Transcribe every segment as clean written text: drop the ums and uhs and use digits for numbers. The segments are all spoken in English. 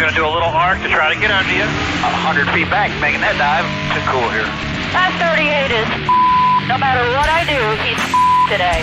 going to do a little arc to try to get under you. 100 feet back, making that dive. Too cool here. That 38 is no matter what I do, he's today.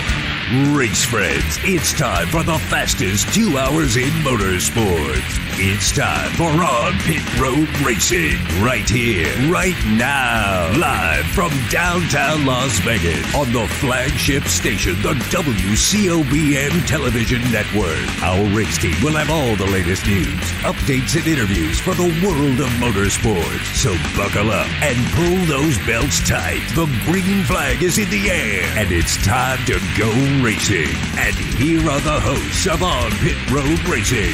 Race friends, it's time for the fastest 2 hours in motorsports. It's time for On Pit Road Racing, right here, right now, live from downtown Las Vegas on the flagship station, the WCOBM television network. Our race team will have all the latest news, updates, and interviews for the world of motorsports. So buckle up and pull those belts tight. The green flag is in the air, and it's time to go racing. And here are the hosts of On Pit Road Racing,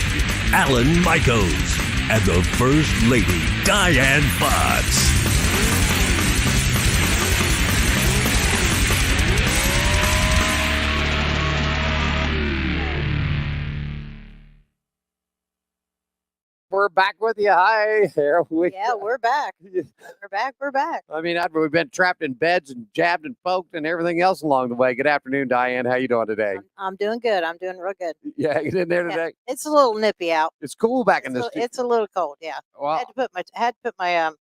Alan Michaels and the First Lady, Diane Fox. We're back with you. Hi. Yeah, we're back. We're back. I mean, we've been trapped in beds and jabbed and poked and everything else along the way. Good afternoon, Diane. How you doing today? I'm doing good. I'm doing real good. Yeah, get in there today. Yeah, it's a little nippy out. It's cool back in this. It's a little cold. Yeah. Wow. I had to put my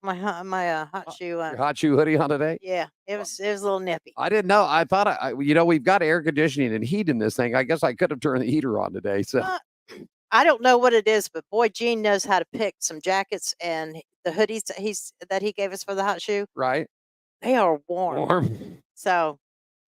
hot shoe on. Your hot shoe hoodie on today? Yeah, it was a little nippy. I didn't know. I thought we've got air conditioning and heat in this thing. I guess I could have turned the heater on today. So. I don't know what it is, but boy, Gene knows how to pick some jackets and the hoodies that he gave us for the hot shoe. Right. They are warm. So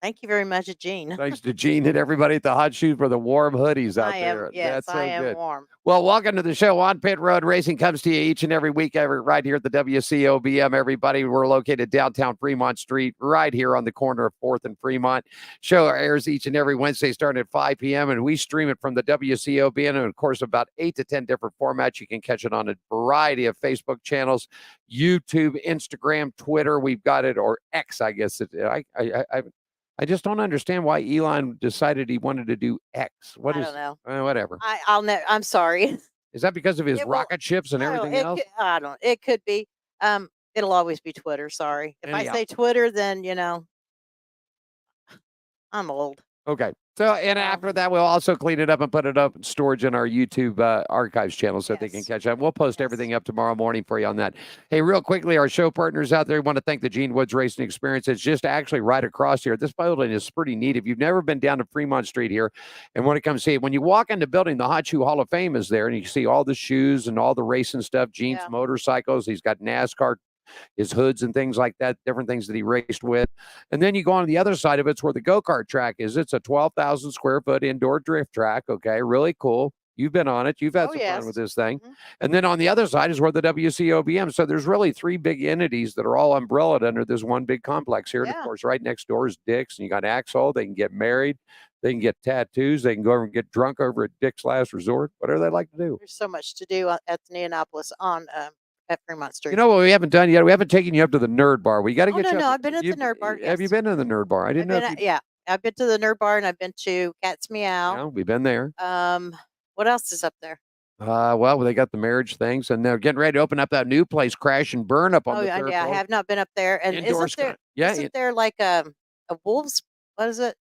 thank you very much, Gene. Thanks to Gene and everybody at the hot shoe for the warm hoodies out there. Yes, I am good. warm. Well, welcome to the show. On Pit Road Racing comes to you each and every week, right here at the WCOBM. Everybody, we're located downtown Fremont Street, right here on the corner of 4th and Fremont. Show airs each and every Wednesday starting at 5 p.m., and we stream it from the WCOBM, and of course, about 8 to 10 different formats. You can catch it on a variety of Facebook channels, YouTube, Instagram, Twitter. We've got it, or X, I guess. I just don't understand why Elon decided he wanted to do X. I don't know. Whatever. I'm sorry. Is that because of his rocket ships and everything else? I don't. It could be. It'll always be Twitter. Sorry. If I say Twitter, then I'm old. Okay. So, and after that, we'll also clean it up and put it up in storage in our YouTube archives channel so they can catch up. We'll post everything up tomorrow morning for you on that. Hey, real quickly, our show partners out there, we want to thank the Gene Woods Racing Experience. It's just actually right across here. This building is pretty neat. If you've never been down to Fremont Street here and want to come see it, when you walk in the building, the Hot Shoe Hall of Fame is there, and you can see all the shoes and all the racing stuff, Gene's motorcycles. He's got NASCAR, his hoods and things like that, different things that he raced with. And then you go on the other side of it's where the go-kart track is. It's a 12,000 square foot indoor drift track. Okay. Really cool. You've been on it. You've had some fun with this thing. Mm-hmm. And then on the other side is where the WCOBM. So there's really 3 big entities that are all umbrellaed under this one big complex here. And of course, right next door is Dick's, and you got Axel. They can get married. They can get tattoos. They can go over and get drunk over at Dick's Last Resort, whatever they like to do. There's so much to do at the Neonopolis at Fremont Street. You know what we haven't done yet? We haven't taken you up to the Nerd Bar. We got to get you. No, I've been at the Nerd Bar. Have you been to the Nerd Bar? I didn't know. Yeah, I've been to the Nerd Bar, and I've been to Cat's Meow. Yeah, we've been there. What else is up there? Well, they got the marriage things, and they're getting ready to open up that new place, Crash and Burn, up on the third floor. I have not been up there. And isn't there like a Wolves? What is it?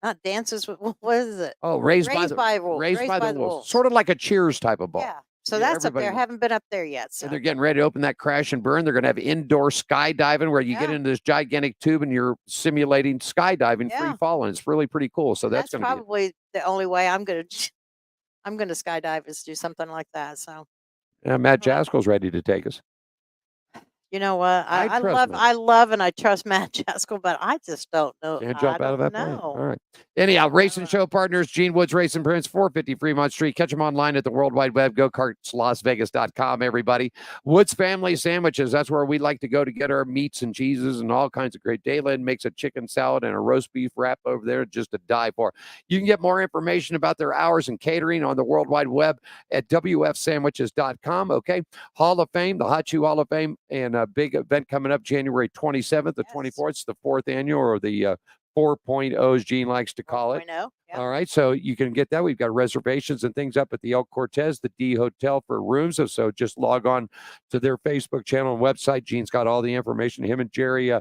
Not Dances with, what is it? Oh, Raised by the Wolves. Sort of like a Cheers type of bar. Yeah. So that's up there. Haven't been up there yet. So. And they're getting ready to open that Crash and Burn. They're going to have indoor skydiving where you get into this gigantic tube and you're simulating skydiving, free falling. It's really pretty cool. So that's going to probably the only way I'm going to skydive is do something like that. So. Yeah, Matt Jaskell's ready to take us. You know what? I love and I trust Matt Jaskell, but I just don't know. Can't jump out of that plane. All right. Anyhow, racing show partners, Gene Woods Racing Prince, 450 Fremont Street. Catch them online at the World Wide Web, gokartslasvegas.com, everybody. Woods Family Sandwiches, that's where we like to go to get our meats and cheeses and all kinds of great. Daylin makes a chicken salad and a roast beef wrap over there just to die for. You can get more information about their hours and catering on the World Wide Web at wfsandwiches.com, okay? Hall of Fame, the Hot Shoe Hall of Fame, and a big event coming up January 27th, the 24th. It's the 4th annual, or the 4.0, as Gene likes to call it. Yeah. All right, so you can get that. We've got reservations and things up at the El Cortez, the D Hotel, for rooms. So just log on to their Facebook channel and website. Gene's got all the information. Him and Jerry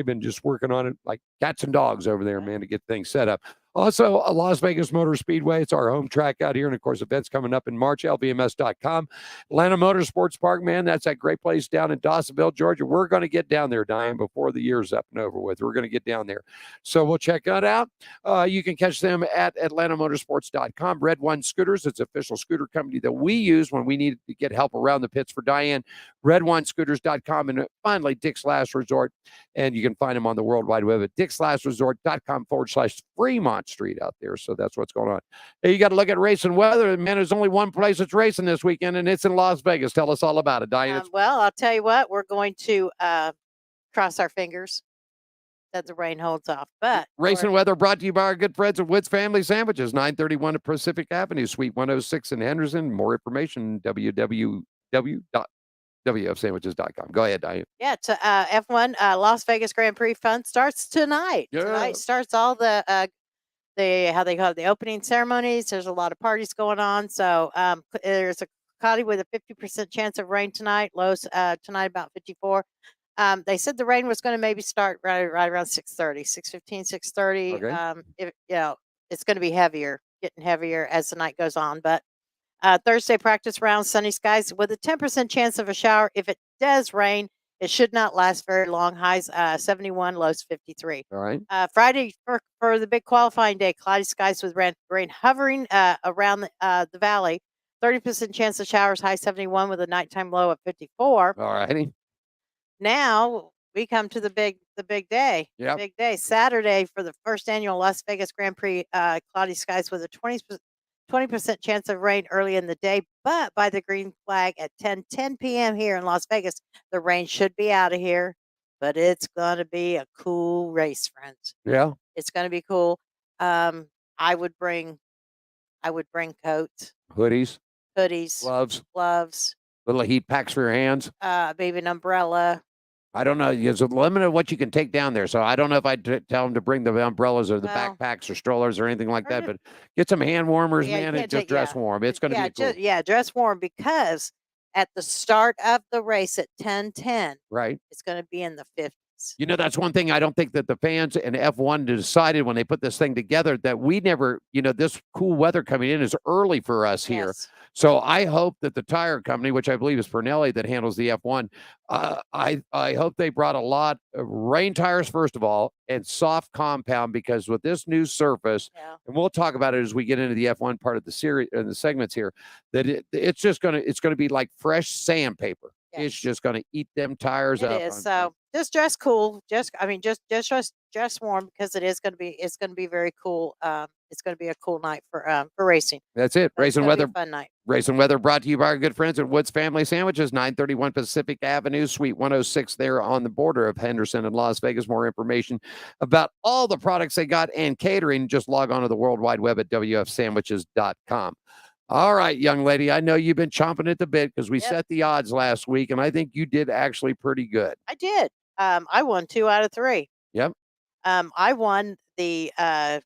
been just working on it like cats and dogs over there, man, to get things set up. Also, Las Vegas Motor Speedway. It's our home track out here. And of course, events coming up in March, lvms.com. Atlanta Motorsports Park, man, that's that great place down in Dawsonville, Georgia. We're going to get down there, Diane, before the year's up and over with. We're going to get down there. So we'll check that out. You can catch them at atlantamotorsports.com. Red One Scooters, it's an official scooter company that we use when we need to get help around the pits for Diane. RedOneScooters.com. And finally, Dick's Last Resort. And you can find them on the World Wide Web at Dick'sLastResort.com/Fremont Street out there. So that's what's going on. Hey, you got to look at racing weather. Man, there's only one place that's racing this weekend, and it's in Las Vegas. Tell us all about it, Diane. Well, I'll tell you what, we're going to cross our fingers that the rain holds off. But racing weather brought to you by our good friends at Woods Family Sandwiches, 931 Pacific Avenue, Suite 106 in Henderson. More information, www.wfsandwiches.com. Go ahead, Diane. Yeah, it's F1 Las Vegas Grand Prix fun starts tonight. Yeah. Tonight starts all the how they call it, the opening ceremonies. There's a lot of parties going on. So there's a cloudy with a 50% chance of rain tonight. Lows tonight about 54. They said the rain was going to maybe start right around 6:30, 6:15, 6:30. Okay. It's going to be getting heavier as the night goes on. But Thursday practice round, sunny skies with a 10% chance of a shower. If it does rain, it should not last very long. Highs 71, lows 53. All right. Friday for the big qualifying day, cloudy skies with rain hovering around the valley. 30% chance of showers, high 71 with a nighttime low of 54. All righty. Now we come to the big day. Yep. Big day. Saturday for the first annual Las Vegas Grand Prix, cloudy skies with a 20% chance of rain early in the day, but by the green flag at 10 p.m. here in Las Vegas, the rain should be out of here, but it's going to be a cool race, friends. Yeah. It's going to be cool. I would bring coats, Hoodies, gloves, little heat packs for your hands. maybe an umbrella. I don't know. There's a limit of what you can take down there. So I don't know if I'd tell them to bring the umbrellas or the backpacks or strollers or anything like that, but get some hand warmers, man, and just dress warm. It's going to be cool. Dress warm, because at the start of the race at 10:10, right, it's going to be in the 50s. You know, that's one thing I don't think that the fans and F1 decided when they put this thing together, that we never, this cool weather coming in is early for us here. Yes. So I hope that the tire company, which I believe is Pernelli that handles the F1, I hope they brought a lot of rain tires, first of all, and soft compound, because with this new surface, and we'll talk about it as we get into the F1 part of the series and the segments here, that it's going to be like fresh sandpaper. Yes. It's just going to eat them tires up. It is. So just dress cool. Just dress warm, because it's going to be very cool. It's going to be a cool night for racing. That's it. Racing weather. Fun night. Racing weather brought to you by our good friends at Woods Family Sandwiches, 931 Pacific Avenue, Suite 106, there on the border of Henderson and Las Vegas. More information about all the products they got and catering, just log on to the World Wide Web at wfsandwiches.com. All right, young lady, I know you've been chomping at the bit because we set the odds last week, and I think you did actually pretty good. I did. I won 2 out of 3. Yep. I won the I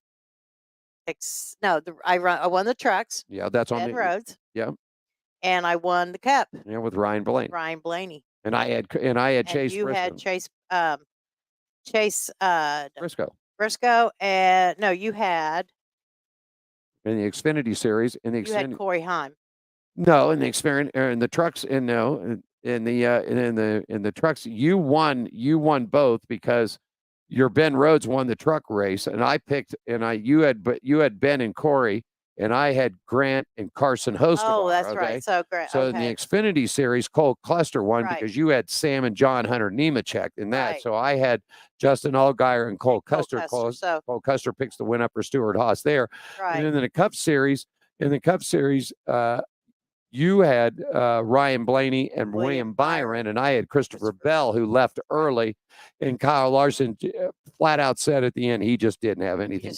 won the trucks. Yeah, that's on the roads. Yeah. And I won the cup. Yeah, with Ryan Blaney. And I had Chase. You Briscoe. had Chase Briscoe. And no, you had in the Xfinity series. You had Corey Heim. No, in the in the trucks, and no, in the trucks, you won both, because your Ben Rhodes won the truck race, and I picked, you had Ben and Corey, and I had Grant and Carson Hostovar. Oh, that's right. So great. So in the Xfinity series, Cole Cluster won because you had Sam and John Hunter Nemechek in that. Right. So I had Justin Allgaier and Cole Custer. Cole Custer picks the win up for Stuart Haas there. Right. And then in the Cup Series, you had Ryan Blaney and William Byron, and I had Christopher Bell, who left early, and Kyle Larson flat out said at the end he just didn't have anything. He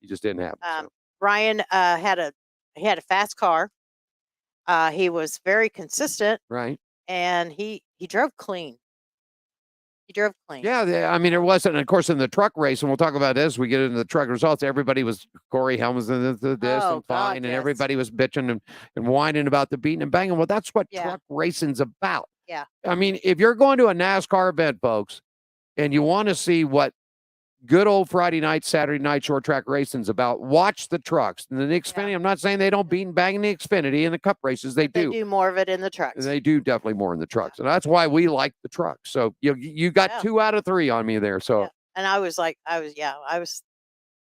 just didn't have it. Ryan had a fast car. He was very consistent. Right. And he drove clean. Yeah, I mean, it wasn't, of course, in the truck race, and we'll talk about this, we get into the truck results, everybody was, Corey Helms and fine, and everybody was bitching and whining about the beating and banging. Well, that's what truck racing's about. Yeah. I mean, if you're going to a NASCAR event, folks, and you want to see what good old Friday night, Saturday night short track racing's about. Watch the trucks. And the Xfinity, I'm not saying they don't beat and bang the Xfinity in the Cup races. They do. They do more of it in the trucks. They do definitely more in the trucks. And that's why we like the trucks. So you got 2 out of 3 on me there. So and I was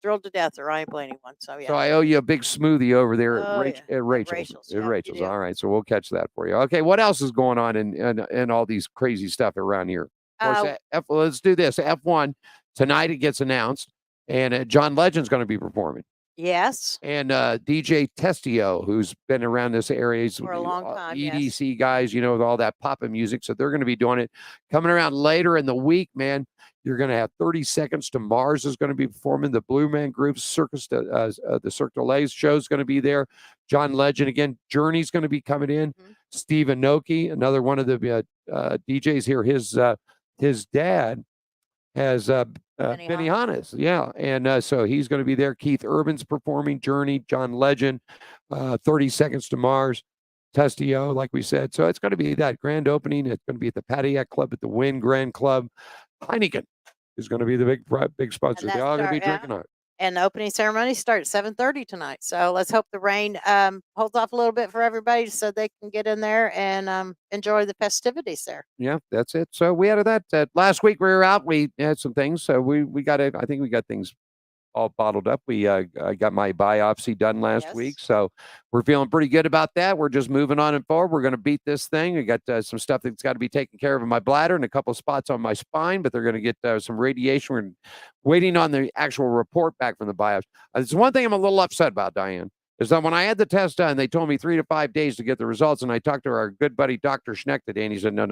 thrilled to death that Ryan Blaney won. So So I owe you a big smoothie over there at Rachel's. Rachel's. At Yeah, Rachel's. you do. All right. So we'll catch that for you. Okay. What else is going on in all these crazy stuff around here? Of course, let's do this. F1 tonight it gets announced, and John Legend's going to be performing. Yes. And DJ Testio, who's been around this area For a long time. EDC guys, with all that poppin' music. So they're going to be doing it. Coming around later in the week, man, you're going to have 30 Seconds to Mars is going to be performing. The Blue Man Group, the Cirque du Soleil show is going to be there. John Legend again. Journey's going to be coming in. Steve Aoki, another one of the DJs here. His dad has Benihana's, and so he's going to be there. Keith Urban's performing. Journey, John Legend, 30 Seconds to Mars, Testio, like we said. So it's going to be that grand opening. It's going to be at the Pontiac Club at the Wynn Grand Club. Heineken is going to be the big sponsor. They're all going to be drinking on it. And the opening ceremony starts at 7:30 tonight. So let's hope the rain holds off a little bit for everybody so they can get in there and enjoy the festivities there. Yeah, that's it. So we had that last week we were out. We had some things. So we got it. I think we got things all bottled up. I got my biopsy done last week. So we're feeling pretty good about that. We're just moving on and forward. We're going to beat this thing. We got some stuff that's got to be taken care of in my bladder and a couple of spots on my spine, but they're going to get some radiation. We're waiting on the actual report back from the biopsy. It's one thing I'm a little upset about, Diane, is that when I had the test done, they told me 3 to 5 days to get the results. And I talked to our good buddy, Dr. Schneck, today, and he said, no.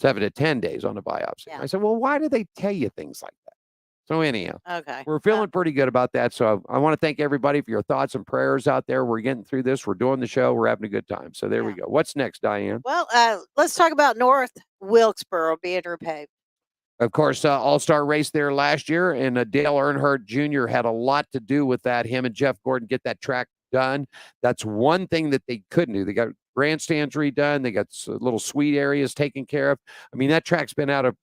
7 to 10 days on the biopsy. I said, well, why do they tell you things like that? So anyhow, we're feeling pretty good about that. So I want to thank everybody for your thoughts and prayers out there. We're getting through this. We're doing the show. We're having a good time. So there we go. What's next, Diane? Well, let's talk about North Wilkesboro being repaved. Of course, all-star race there last year, and Dale Earnhardt Jr. had a lot to do with that. Him and Jeff Gordon get that track done. That's one thing that they couldn't do. They got grandstands redone. They got little suite areas taken care of. I mean, that track's been out of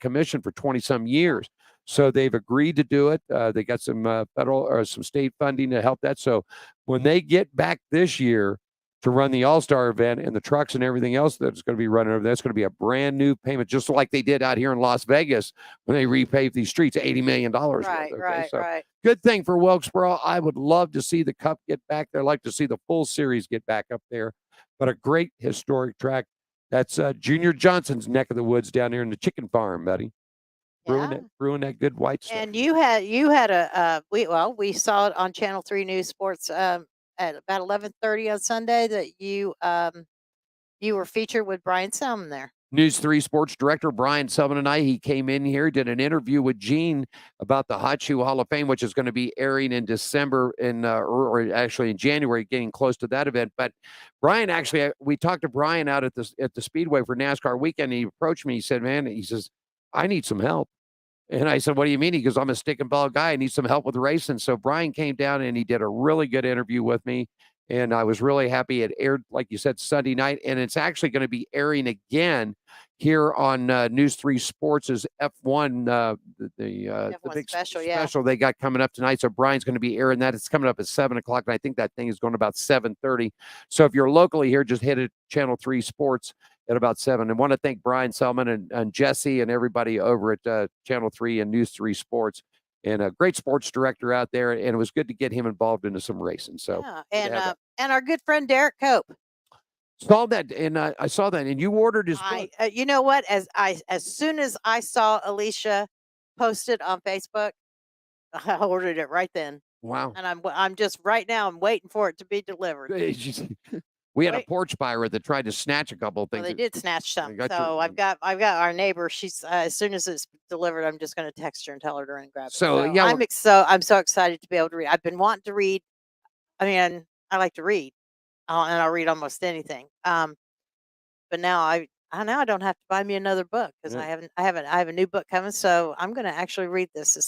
commission for 20-some years. So they've agreed to do it. They got some federal or some state funding to help that. So when they get back this year to run the All-Star event and the trucks and everything else that's going to be running over there, it's going to be a brand new payment, just like they did out here in Las Vegas when they repaved these streets, $80 million. Right. Good thing for Wilkesboro. I would love to see the Cup get back there. I'd like to see the full series get back up there. But a great historic track. That's Junior Johnson's neck of the woods down there in the chicken farm, buddy. Brewing that good white stuff. And you had we saw it on Channel 3 News Sports at about 11:30 on Sunday that you were featured with Brian Selman there. News 3 sports director Brian Selman and he came in here, did an interview with Gene about the Hot Shoe Hall of Fame, which is going to be airing in December or actually in January, getting close to that event. But Brian, actually, we talked to Brian out at the Speedway for NASCAR weekend. And he approached me. He said, man, he says, I need some help. And I said, what do you mean? He goes, I'm a stick and ball guy. I need some help with racing. So Brian came down and he did a really good interview with me. And I was really happy. It aired, like you said, Sunday night. And it's actually going to be airing again here on News 3 Sports' F1, the big special they got coming up tonight. So Brian's going to be airing that. It's coming up at 7 o'clock. And I think that thing is going about 7:30. So if you're locally here, just hit it, Channel 3 Sports at about 7. And want to thank Brian Selman and Jesse and everybody over at Channel 3 and News 3 Sports. And a great sports director out there, and it was good to get him involved into some racing. So, and our good friend Derek Cope. Saw that, and I saw that, and you ordered his book. You know what? As soon as I saw Alicia posted on Facebook, I ordered it right then. Wow! And I'm just right now. I'm waiting for it to be delivered. We had a porch buyer that tried to snatch a couple of things. Well, they did snatch some. So I've got our neighbor. She's as soon as it's delivered, I'm just going to text her and tell her to run and grab it. So yeah, I'm so excited to be able to read. I've been wanting to read. I mean, I like to read, and I'll read almost anything. But now I don't have to buy me another book because I have a new book coming. So I'm going to actually read this as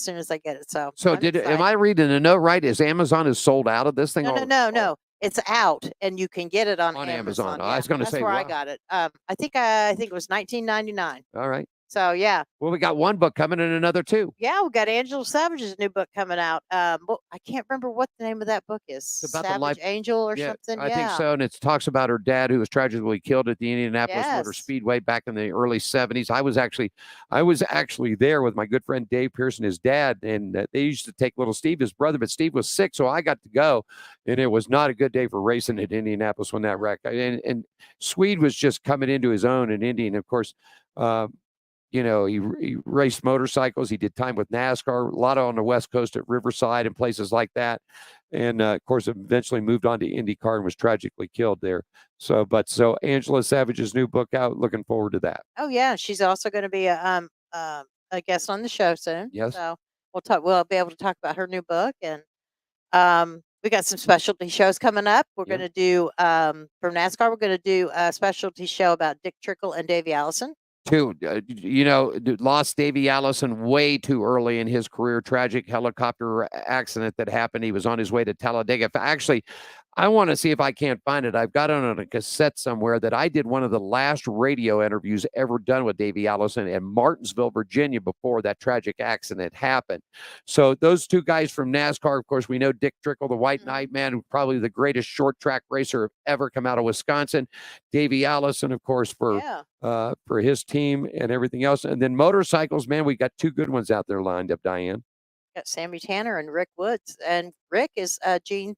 soon as I get it. So am I reading a note right? Is Amazon sold out of this thing? No. It's out, and you can get it on Amazon. Yeah, I was going to say that's where I got it. I think it was $19.99. All right. So yeah. Well, we got one book coming and another two. Yeah, we got Angela Savage's new book coming out. Well, I can't remember what the name of that book is. It's about the Savage life- Angel or something. I think so. And it talks about her dad who was tragically killed at the Indianapolis Motor Yes. Speedway back in the early 70s. I was actually there with my good friend Dave Pearson, his dad, and they used to take little Steve, his brother, but Steve was sick, so I got to go. And it was not a good day for racing at Indianapolis when that wreck. And Swede was just coming into his own in Indy, and of course, you know, he raced motorcycles. He did time with NASCAR, a lot on the West Coast at Riverside and places like that. And of course, eventually moved on to Indy Car and was tragically killed there. So Angela Savage's new book out. Looking forward to that. Oh yeah, she's also going to be a guest on the show soon. Yes. So we'll be able to talk about her new book, and we got some specialty shows coming up. We're going to do from NASCAR. We're going to do a specialty show about Dick Trickle and Davey Allison. Too, you know, lost Davey Allison way too early in his career. Tragic helicopter accident that happened. He was on his way to Talladega. Actually, I want to see if I can't find it. I've got it on a cassette somewhere that I did one of the last radio interviews ever done with Davey Allison in Martinsville, Virginia, before that tragic accident happened. So those two guys from NASCAR, of course, we know Dick Trickle, the White Knight man, probably the greatest short track racer ever come out of Wisconsin. Davey Allison, of course, for his team and everything else. And then motorcycles, man, we got two good ones out there lined up, Diane. Got Sammy Tanner and Rick Woods, and Rick is Gene's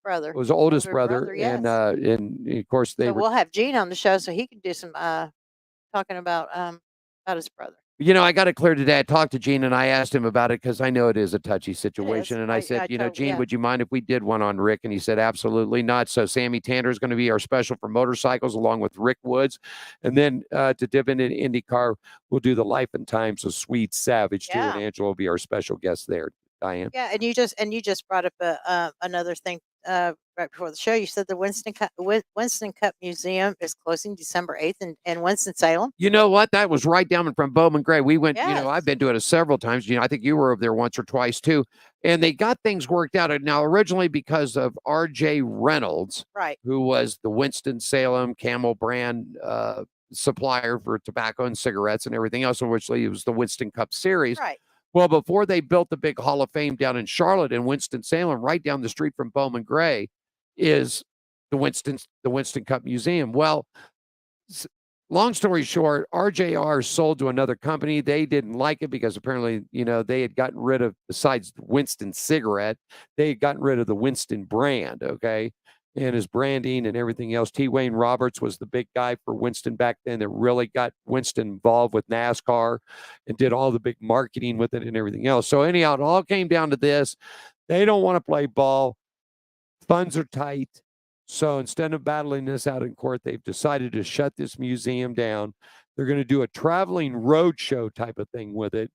brother. Was oldest brother, yes. and of course we'll have Gene on the show so he can do some talking about his brother. You know, I got it clear today. I talked to Gene and I asked him about it because I know it is a touchy situation. And I said, Gene, would you mind if we did one on Rick? And he said, absolutely not. So Sammy Tanner is going to be our special for motorcycles along with Rick Woods. And then to dip into Indy Car, we'll do the life and times of Swede Savage too. And Angela will be our special guest there, Diane. Yeah, and you just brought up another thing right before the show. You said the Winston Cup Museum is closing December 8th in Winston-Salem. You know what? That was right down from Bowman Gray. We went, you know, I've been to it several times. You know, I think you were over there once or twice too. And they got things worked out. Now, originally because of R.J. Reynolds, right, who was the Winston-Salem Camel brand supplier for tobacco and cigarettes and everything else, originally it was the Winston Cup Series. Right. Well, before they built the big Hall of Fame down in Charlotte in Winston-Salem, right down the street from Bowman Gray, is the Winston Cup Museum. Well, long story short, RJR sold to another company. They didn't like it because apparently, you know, they had gotten rid of, besides the Winston cigarette, they had gotten rid of the Winston brand, okay, and his branding and everything else. T. Wayne Roberts was the big guy for Winston back then that really got Winston involved with NASCAR and did all the big marketing with it and everything else. So anyhow, it all came down to this. They don't want to play ball. Funds are tight. So instead of battling this out in court, they've decided to shut this museum down. They're going to do a traveling road show type of thing with it.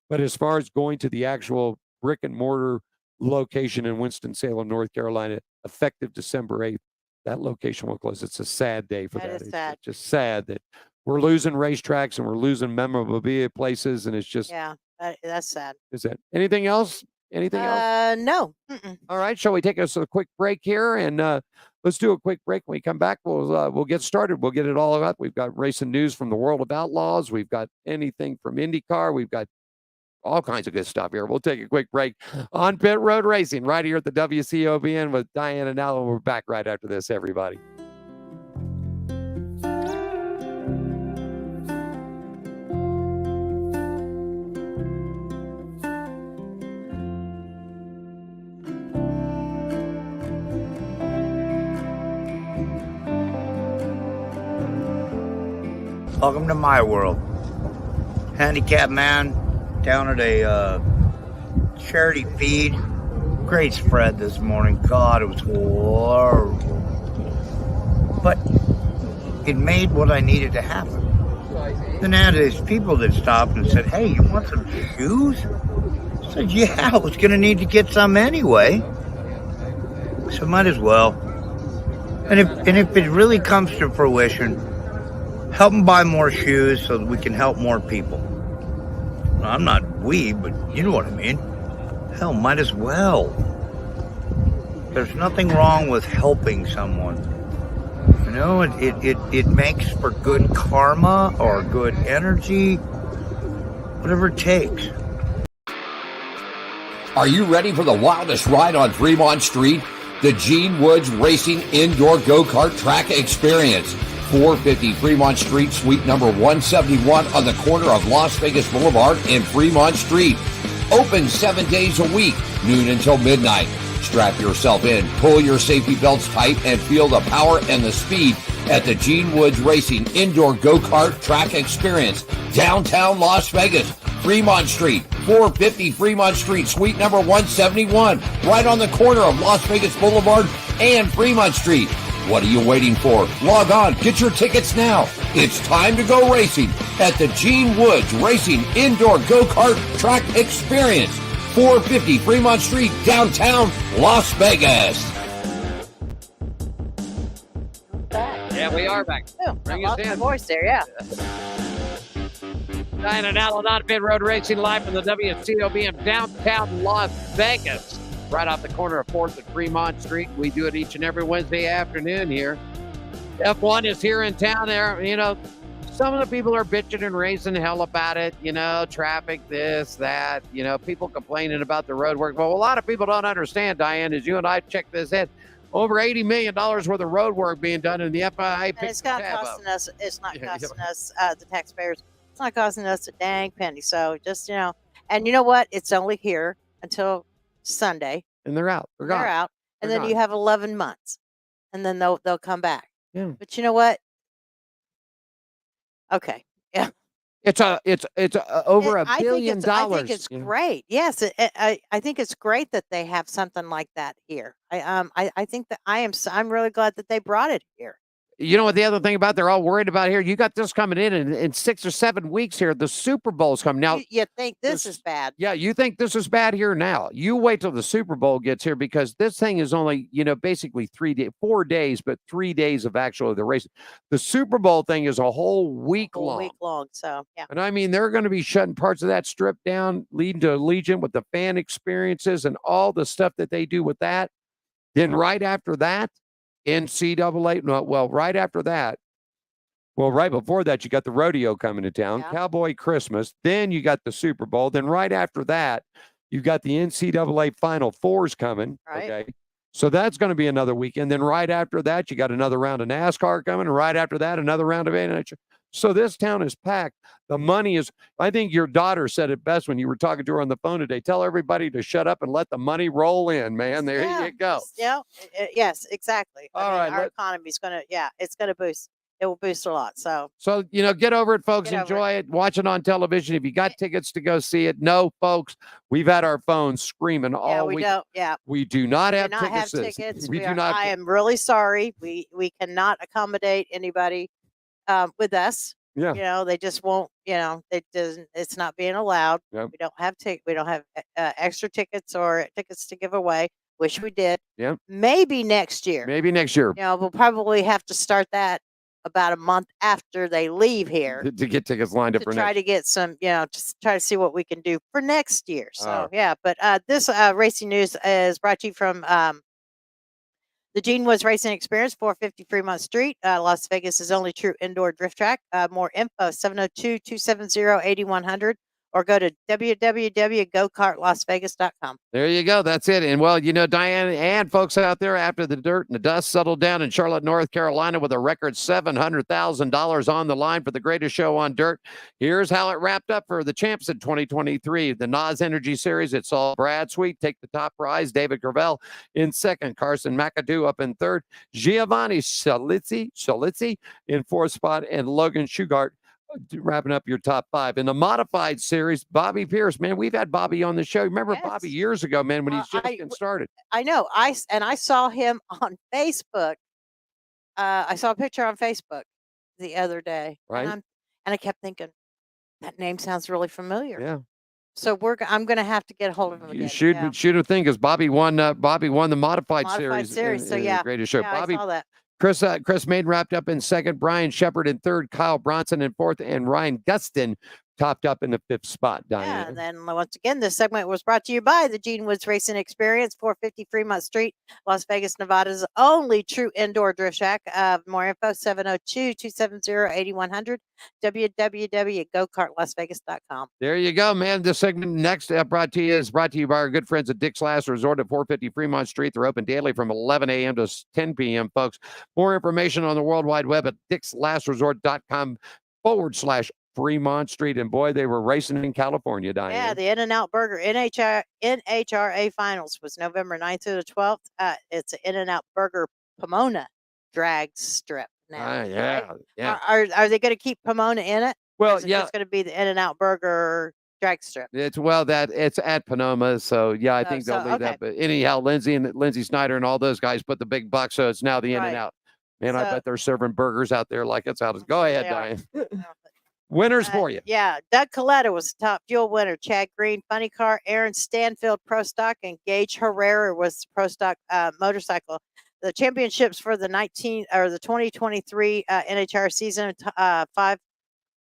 But as far as going to the actual brick and mortar location in Winston-Salem, North Carolina, effective December 8th, that location will close. It's a sad day for that. Is sad. It's just sad that we're losing racetracks and we're losing memorabilia places, and it's just that's sad. Is that anything else? Anything else? No. All right. Shall we take us a quick break here? And let's do a quick break. When we come back, we'll get started. We'll get it all up. We've got racing news from the world of Outlaws. We've got anything from Indy Car. We've got all kinds of good stuff here. We'll take a quick break on Pit Road Racing right here at the WCOBN with Diane Allen. We're back right after this, everybody. Welcome to my world. Handicap man down at a charity feed. Great spread this morning. God, it was horrible. But it made what I needed to happen. Then I had these people that stopped and said, hey, you want some shoes? I said, yeah, I was going to need to get some anyway. So might as well. And if it really comes to fruition, help them buy more shoes so that we can help more people. I'm not we, but you know what I mean. Hell, might as well. There's nothing wrong with helping someone. And know, it makes for good karma or good energy, whatever it takes. Are you ready for the wildest ride on Fremont Street? The Gene Woods Racing Indoor Go-Kart Track Experience. 450 Fremont Street, suite number 171 on the corner of Las Vegas Boulevard and Fremont Street. Open 7 days a week, noon until midnight. Strap yourself in, pull your safety belts tight, and feel the power and the speed at the Gene Woods Racing Indoor Go-Kart Track Experience, downtown Las Vegas, Fremont Street, 450 Fremont Street, suite number 171, right on the corner of Las Vegas Boulevard and Fremont Street. What are you waiting for? Log on, get your tickets now. It's time to go racing at the Gene Woods Racing Indoor Go-Kart Track Experience, 450 Fremont Street, downtown Las Vegas. Yeah, we are back. Oh, I Bring us lost my in. voice there, yeah. Diane Allen on Pit Road Racing live from the WCOB in downtown Las Vegas, right off the corner of 4th and Fremont Street. We do it each and every Wednesday afternoon here. F1 is here in town there. You know, some of the people are bitching and raising hell about it. You know, traffic, this, that. You know, people complaining about the road work. Well, a lot of people don't understand, Diane, as you and I check this in. Over $80 million worth of road work being done in the FIA. And it's not costing us. It's not costing us, the taxpayers. It's not costing us a dang penny. So just, you know, and you know what? It's only here until Sunday. And they're out. They're They're gone. out, and They're then you gone. have 11 months, and then they'll come back. Yeah. But you know what? Okay. Yeah. It's over I $1 billion. I think it's you know? great. Yes, I think it's great that they have something like that here. I think that I'm really glad that they brought it here. You know what the other thing about they're all worried about here? You got this coming in 6 or 7 weeks here. The Super Bowl's coming now. You think this this- is bad? Yeah, you think this is bad here now. You wait till the Super Bowl gets here because this thing is only, you know, basically 4 days, but 3 days of actually the race. The Super Bowl thing is a whole week Whole long. week long. So yeah. And I mean, they're going to be shutting parts of that strip down, leading to Allegiant with the fan experiences and all the stuff that they do with that. Then right after that, NCAA, no, well, right after that, well, right before that, you got the rodeo coming to town, Yeah. Cowboy Christmas. Then you got the Super Bowl. Then right after that, you got the NCAA Final Fours coming. Right. Okay. So that's going to be another weekend. Then right after that, you got another round of NASCAR coming. And right after that, another round of NHRA. So this town is packed. The money is, I think your daughter said it best when you were talking to her on the phone today. Tell everybody to shut up and let the money roll in, man. There Yeah, you go. Yeah. Yes, exactly. All right, Our let- economy's gonna. Yeah, it's gonna boost. It will boost a lot. So So, you know, get over it, folks. Get over Enjoy it. Watch it on television. If you got tickets to go see it, no, folks, we've had our phones screaming yeah, all we week. don't. Yeah. We do not Do have not have tickets. tickets. We do are- not. I am really sorry. We cannot accommodate anybody with us. Yeah. You know, they just won't. You know, it doesn't. It's not being allowed. Yep. We don't have We don't have extra tickets or tickets to give away. Wish we did. Yep. Maybe next year. Maybe next year You know, we'll probably have to start that about a month after they leave here to get tickets lined up to for try next. to get some, you know, to try to see what we can do for next year. So Alright. yeah, but this racing news is brought to you from the Gene Woods Racing Experience, 450 Fremont Street, Las Vegas' only true indoor drift track. More info, 702-270-8100, or go to www.gokartlasvegas.com. There you go. That's it. And well, you know, Diane and folks out there, after the dirt and the dust settled down in Charlotte, North Carolina, with a record $700,000 on the line for the greatest show on dirt, here's how it wrapped up for the champs in 2023. The NOS Energy Series, it saw Brad Sweet take the top prize, David Gravel in second, Carson McAdoo up in third, Giovanni Schalitzi in fourth spot, and Logan Shugart wrapping up your top five. In the modified series, Bobby Pierce, man, we've had Bobby on the show. Remember Yes. Bobby years ago, man, when he's just getting started. I know. I saw him on Facebook. I saw a picture on Facebook the other day, Right. And I kept thinking that name sounds really familiar. Yeah. So I'm going to have to get a hold of him You again. should have think because Bobby won the modified series. So in the yeah, greatest show. yeah, Bobby I saw that. Chris Maiden wrapped up in second, Brian Shepard in third, Kyle Bronson in fourth, and Ryan Gustin topped up in the 5th spot, Yeah, Diane. and then once again, this segment was brought to you by the Gene Woods Racing Experience, 450 Fremont Street, Las Vegas, Nevada's only true indoor drift shack. More info, 702-270-8100, www.gokartlasvegas.com. There you go, man. This segment next brought to you by our good friends at Dick's Last Resort at 450 Fremont Street. They're open daily from 11 a.m. to 10 p.m., folks. More information on the World Wide Web at dicksLastResort.com/Fremont Street. And boy, they were racing in California, Diane. Yeah, the In-N-Out Burger NHRA Finals was November 9th through the 12th. It's an In-N-Out Burger Pomona drag strip now. Yeah, right? yeah. Are they going to keep Pomona in it? Well, It's yeah. going to be the In-N-Out Burger drag strip. It's at Panoma, so yeah, I think they'll leave that. But anyhow, Lindsay Snyder and all those guys put the big bucks, so it's now the In and Out. Man, I bet they're serving burgers out there like it's out. Go ahead, Diane. Winners for you. Yeah, Doug Coletta was the top fuel winner. Chad Green, Funny Car, Aaron Stanfield, Pro Stock, and Gage Herrera was Pro Stock motorcycle. The championships for the 2023 NHRA season,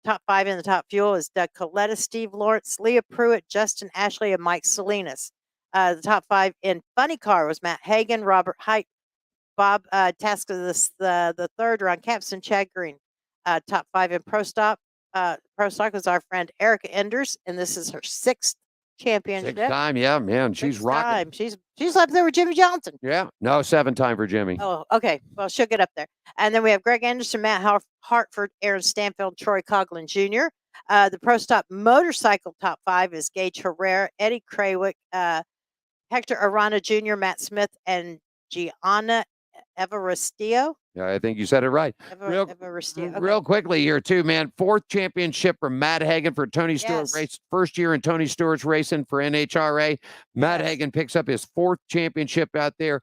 top 5 in the top fuel is Doug Coletta, Steve Lawrence, Leah Pruitt, Justin Ashley, and Mike Salinas. The top 5 in Funny Car was Matt Hagan, Robert Height, Bob Tasker, the third Ron Capson, Chad Green. Top 5 in Pro Stock was our friend Erica Enders, and this is her 6th championship. 6th time, yeah, man. She's rocking. She's up there with Jimmy Johnson. Yeah, no, 7th time for Jimmy. Oh, okay. Well, she'll get up there. And then we have Greg Anderson, Matt Hartford, Aaron Stanfield, Troy Coughlin Jr. The Pro Stop motorcycle top 5 is Gage Herrera, Eddie Krawick, Hector Arana Jr., Matt Smith, and Gianna Everestillo. Yeah, I think you said it right. Real quickly here, too, man. 4th championship for Matt Hagan for Tony Stewart race. First year in Tony Stewart's racing for NHRA. Matt Hagan picks up his 4th championship out there.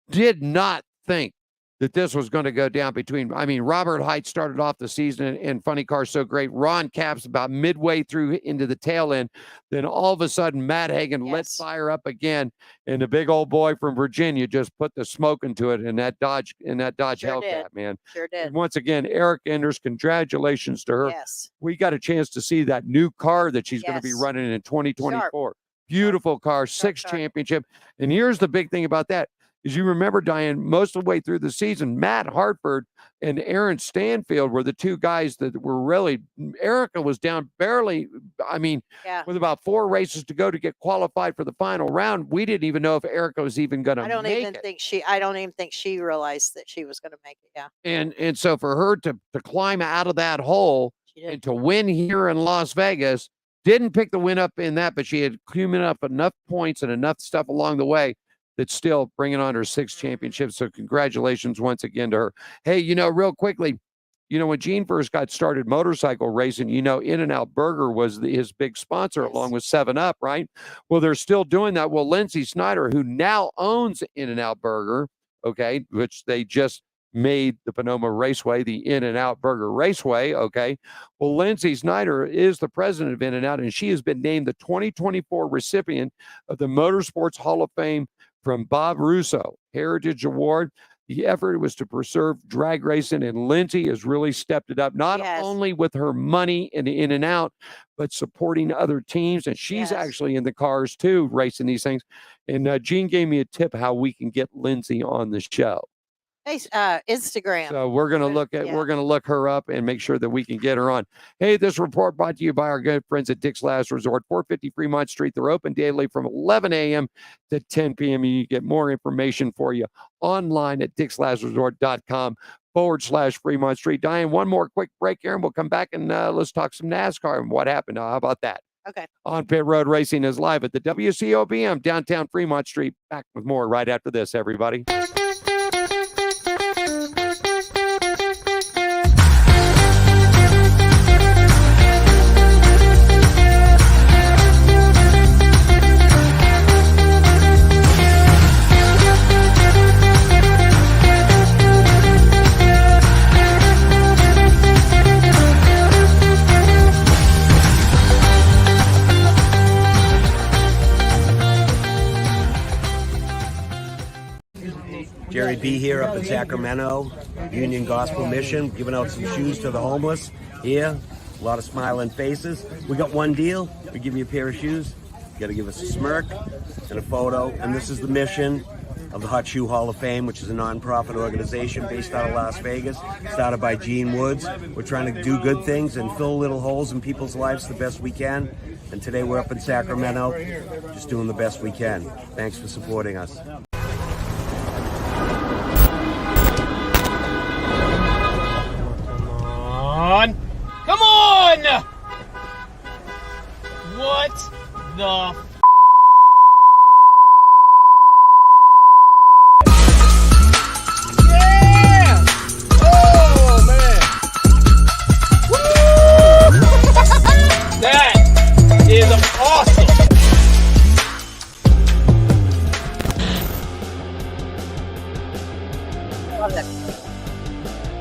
Did not think that this was going to go down Robert Height started off the season in Funny Car so great. Ron Capps about midway through into the tail end. Then all of a sudden, Matt Hagan lit fire up again, and the big old boy from Virginia just put the smoke into it in that Dodge Hellcat, man. Sure did. And once again, Eric Enders, congratulations to her. Yes. We got a chance to see that new car that she's going to be running in 2024. Sharp. Beautiful car, 6th championship. And here's the big thing about that. As you remember, Diane, most of the way through the season, Matt Hartford and Aaron Stanfield were the two guys that were really, Erica was down barely, with about 4 races to go to get qualified for the final round. We didn't even know if Erica was even going to make it. I don't even think she realized that she was going to make it, yeah. And so for her to climb out of that hole and to win here in Las Vegas, didn't pick the win up in that, but she had accumulated up enough points and enough stuff along the way that's still bringing on her 6th championship. So congratulations once again to her. Hey, real quickly, when Gene first got started motorcycle racing, In-N-Out Burger was his big sponsor along with 7-Up, right? Well, they're still doing that. Well, Lindsay Snyder, who now owns In-N-Out Burger, okay, which they just made the Panoma Raceway, the In-N-Out Burger Raceway, okay? Well, Lindsay Snyder is the president of In-N-Out, and she has been named the 2024 recipient of the Motorsports Hall of Fame from Bob Russo Heritage Award. The effort was to preserve drag racing, and Lindsay has really stepped it up, not only with her money in and out, but supporting other teams. And she's actually in the cars too, racing these things. And Gene gave me a tip how we can get Lindsay on the show. Instagram. So we're gonna look her up and make sure that we can get her on. Hey, this report brought to you by our good friends at Dick's Last Resort, 450 Fremont Street. They're open daily from 11 a.m. to 10 p.m. You get more information for you online at dicksLastResort.com/Fremont Street. Diane, one more quick break here, and we'll come back and let's talk some NASCAR and what happened. How about that? Okay. On Pit Road Racing is live at the WCOBM downtown Fremont Street. Back with more right after this, everybody. Jerry B. here up in Sacramento, Union Gospel Mission, giving out some shoes to the homeless here. a lot of smiling faces. We got one deal. We give you a pair of shoes. You got to give us a smirk and a photo. And this is the mission of the Hot Shoe Hall of Fame, which is a non-profit organization based out of Las Vegas, started by Gene Woods. We're trying to do good things and fill little holes in people's lives the best we can. And today we're up in Sacramento, just doing the best we can. Thanks for supporting us. Come on! What the yeah! Oh man! Woo! That is awesome!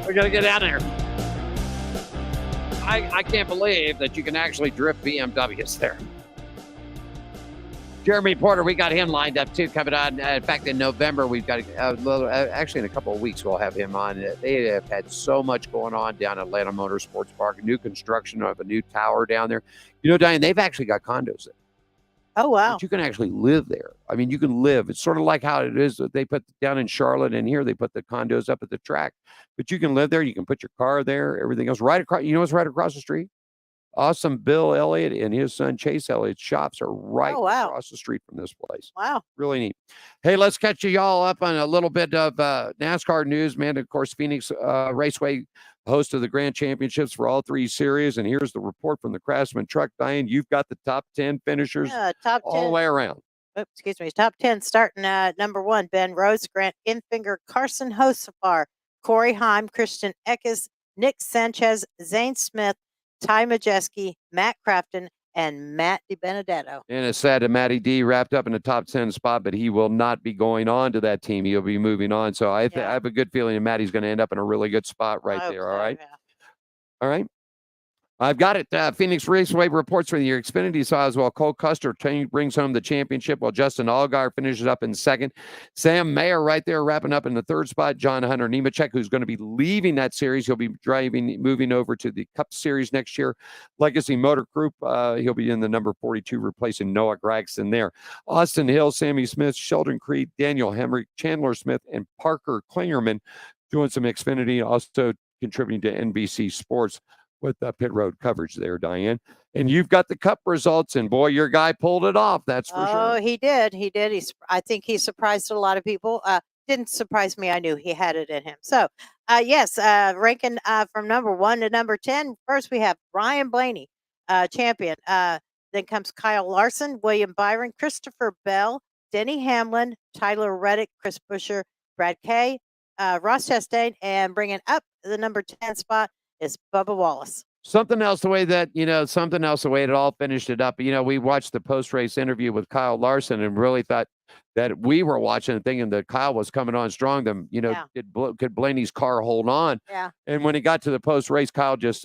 We're gonna get out of there. I can't believe that you can actually drift BMWs there. Jeremy Porter, we got him lined up too, coming on. In fact, in November, we've got actually in a couple of weeks, we'll have him on. They have had so much going on down at Atlanta Motorsports Park, new construction of a new tower down there. You know, Diane, they've actually got condos there. Oh, wow. But you can actually live there. I mean, you can live. It's sort of like how it is that they put down in Charlotte, and here they put the condos up at the track. But you can live there. You can put your car there, everything else right across. You know what's right across the street? Awesome Bill Elliott and his son Chase Elliott's shops are right across the street from this place. Wow. Really neat. Hey, let's catch you all up on a little bit of NASCAR news, man. Of course, Phoenix Raceway, host of the Grand Championships for all three series. And here's the report from the Craftsman Truck. Diane, you've got the top 10 finishers top 10. all the way around. Oops, excuse me. Top 10 starting at number 1, Ben Rhodes, Grant Infinger, Carson Hosafar, Corey Heim, Christian Eckes, Nick Sanchez, Zane Smith, Ty Majeski, Matt Crafton, and Matt DiBenedetto. And it's sad that Matty D wrapped up in the top 10 spot, but he will not be going on to that team. He'll be moving on. So I have a good feeling that Matty's going to end up in a really good spot right there. All right. Yeah. All right. I've got it. Phoenix Raceway reports from your Xfinity side as well. Cole Custer brings home the championship while Justin Allgaier finishes up in second. Sam Mayer right there wrapping up in the third spot. John Hunter Nemechek, who's going to be leaving that series. He'll be moving over to the Cup Series next year. Legacy Motor Group, he'll be in the number 42, replacing Noah Gragson there. Austin Hill, Sammy Smith, Sheldon Creed, Daniel Hemrick, Chandler Smith, and Parker Klingerman doing some Xfinity, also contributing to NBC Sports with pit road coverage there, Diane. And you've got the Cup results, and boy, your guy pulled it off. That's for sure. Oh, he did. He did. I think he surprised a lot of people. Didn't surprise me. I knew he had it in him. So, yes, ranking from number 1 to number 10. First, we have Ryan Blaney, champion. Then comes Kyle Larson, William Byron, Christopher Bell, Denny Hamlin, Tyler Reddick, Chris Buescher, Brad Kay, Ross Chastain, and bringing up the number 10 spot is Bubba Wallace. Something else the way it all finished it up. You know, we watched the post-race interview with Kyle Larson and really thought that we were watching and thinking that Kyle was coming on strong. Could Blaney's car hold on? Yeah. And when he got to the post-race, Kyle just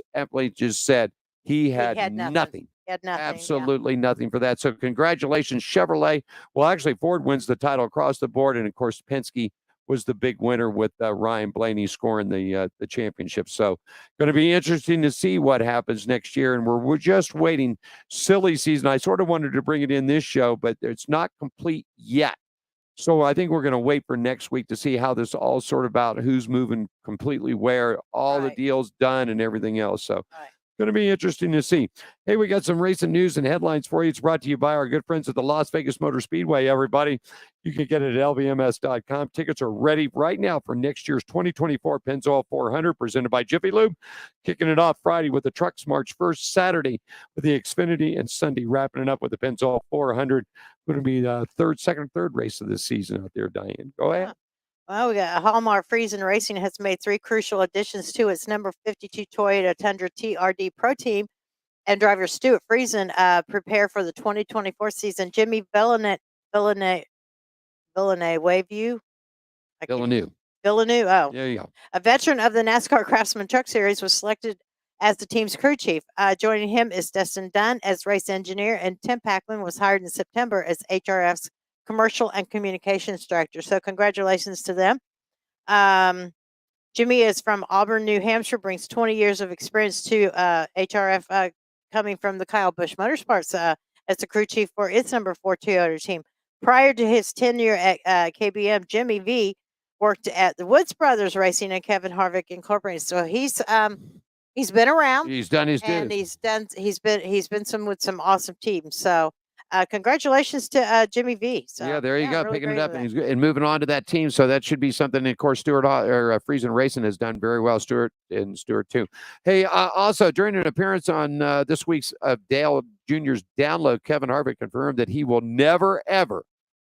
said he had nothing. He had nothing. Absolutely nothing for that. So congratulations, Chevrolet. Well, actually, Ford wins the title across the board. And, of course, Penske was the big winner with Ryan Blaney scoring the championship. So going to be interesting to see what happens next year. And we're just waiting. Silly season. I sort of wanted to bring it in this show, but it's not complete yet. So I think we're going to wait for next week to see how this all sort of about who's moving completely where, all the deals done and everything else. So going to be interesting to see. Hey, we got some racing news and headlines for you. It's brought to you by our good friends at the Las Vegas Motor Speedway, everybody. You can get it at lvms.com. Tickets are ready right now for next year's 2024 Pennzoil 400, presented by Jiffy Lube. Kicking it off Friday with the Trucks March 1st, Saturday with the Xfinity, and Sunday wrapping it up with the Pennzoil 400. Going to be the second or third race of this season out there, Diane. Go ahead. Well, we got Hallmark Friesen Racing has made 3 crucial additions to its number 52 Toyota Tundra TRD Pro Team, and driver Stuart Friesen prepare for the 2024 season. Jimmy Villeneuve, Waveview? Villeneuve. Oh. There you go. A veteran of the NASCAR Craftsman Truck Series was selected as the team's crew chief. Joining him is Destin Dunn as race engineer, and Tim Packman was hired in September as HRF's commercial and communications director. So congratulations to them. Jimmy is from Auburn, New Hampshire, brings 20 years of experience to HRF, coming from the Kyle Busch Motorsports as the crew chief for its number 4 Toyota team. Prior to his tenure at KBM, Jimmy V worked at the Woods Brothers Racing and Kevin Harvick Incorporated. So he's been around. He's done his and dues. he's been with some awesome teams. So congratulations to Jimmy V. So, yeah, there you go, really picking it great up with and, that. and moving on to that team. So that should be something. And of course, Stuart Friesen Racing has done very well. Stuart too. Hey, also during an appearance on this week's Dale Jr.'s Download, Kevin Harvick confirmed that he will never, ever,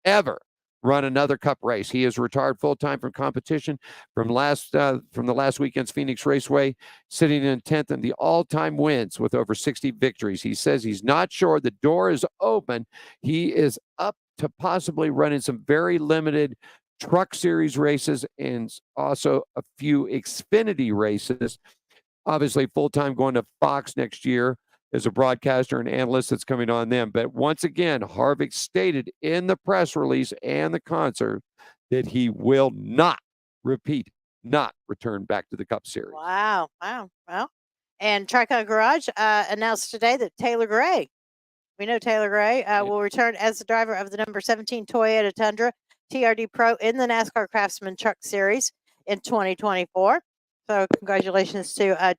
ever run another Cup race. He is retired full time from competition from the last weekend's Phoenix Raceway, sitting in 10th in the all-time wins with over 60 victories. He says he's not sure. The door is open. He is up to possibly running some very limited Truck Series races and also a few Xfinity races. Obviously, full-time going to Fox next year as a broadcaster and analyst that's coming on them. But once again, Harvick stated in the press release and the concert that he will not return back to the Cup Series. Wow. Well, and Tricon Garage announced today that Taylor Gray, we know Taylor Gray, will return as the driver of the number 17 Toyota Tundra TRD Pro in the NASCAR Craftsman Truck Series in 2024. So congratulations to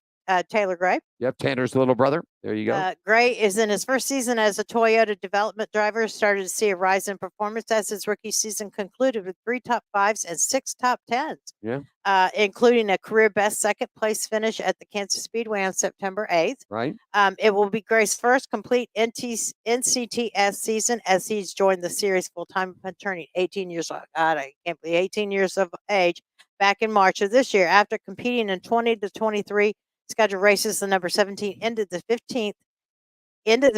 Taylor Gray. Yep, Tanner's little brother. There you go. Gray is in his first season as a Toyota development driver, started to see a rise in performance as his rookie season concluded with 3 top 5s and 6 top 10s. Yeah. Including a career best second place finish at the Kansas Speedway on September 8th. Right. It will be Gray's first complete NCTS season as he's joined the series full-time upon turning 18 years old. God, I can't believe 18 years of age back in March of this year. After competing in 20 to 23 scheduled races, the number 17 ended the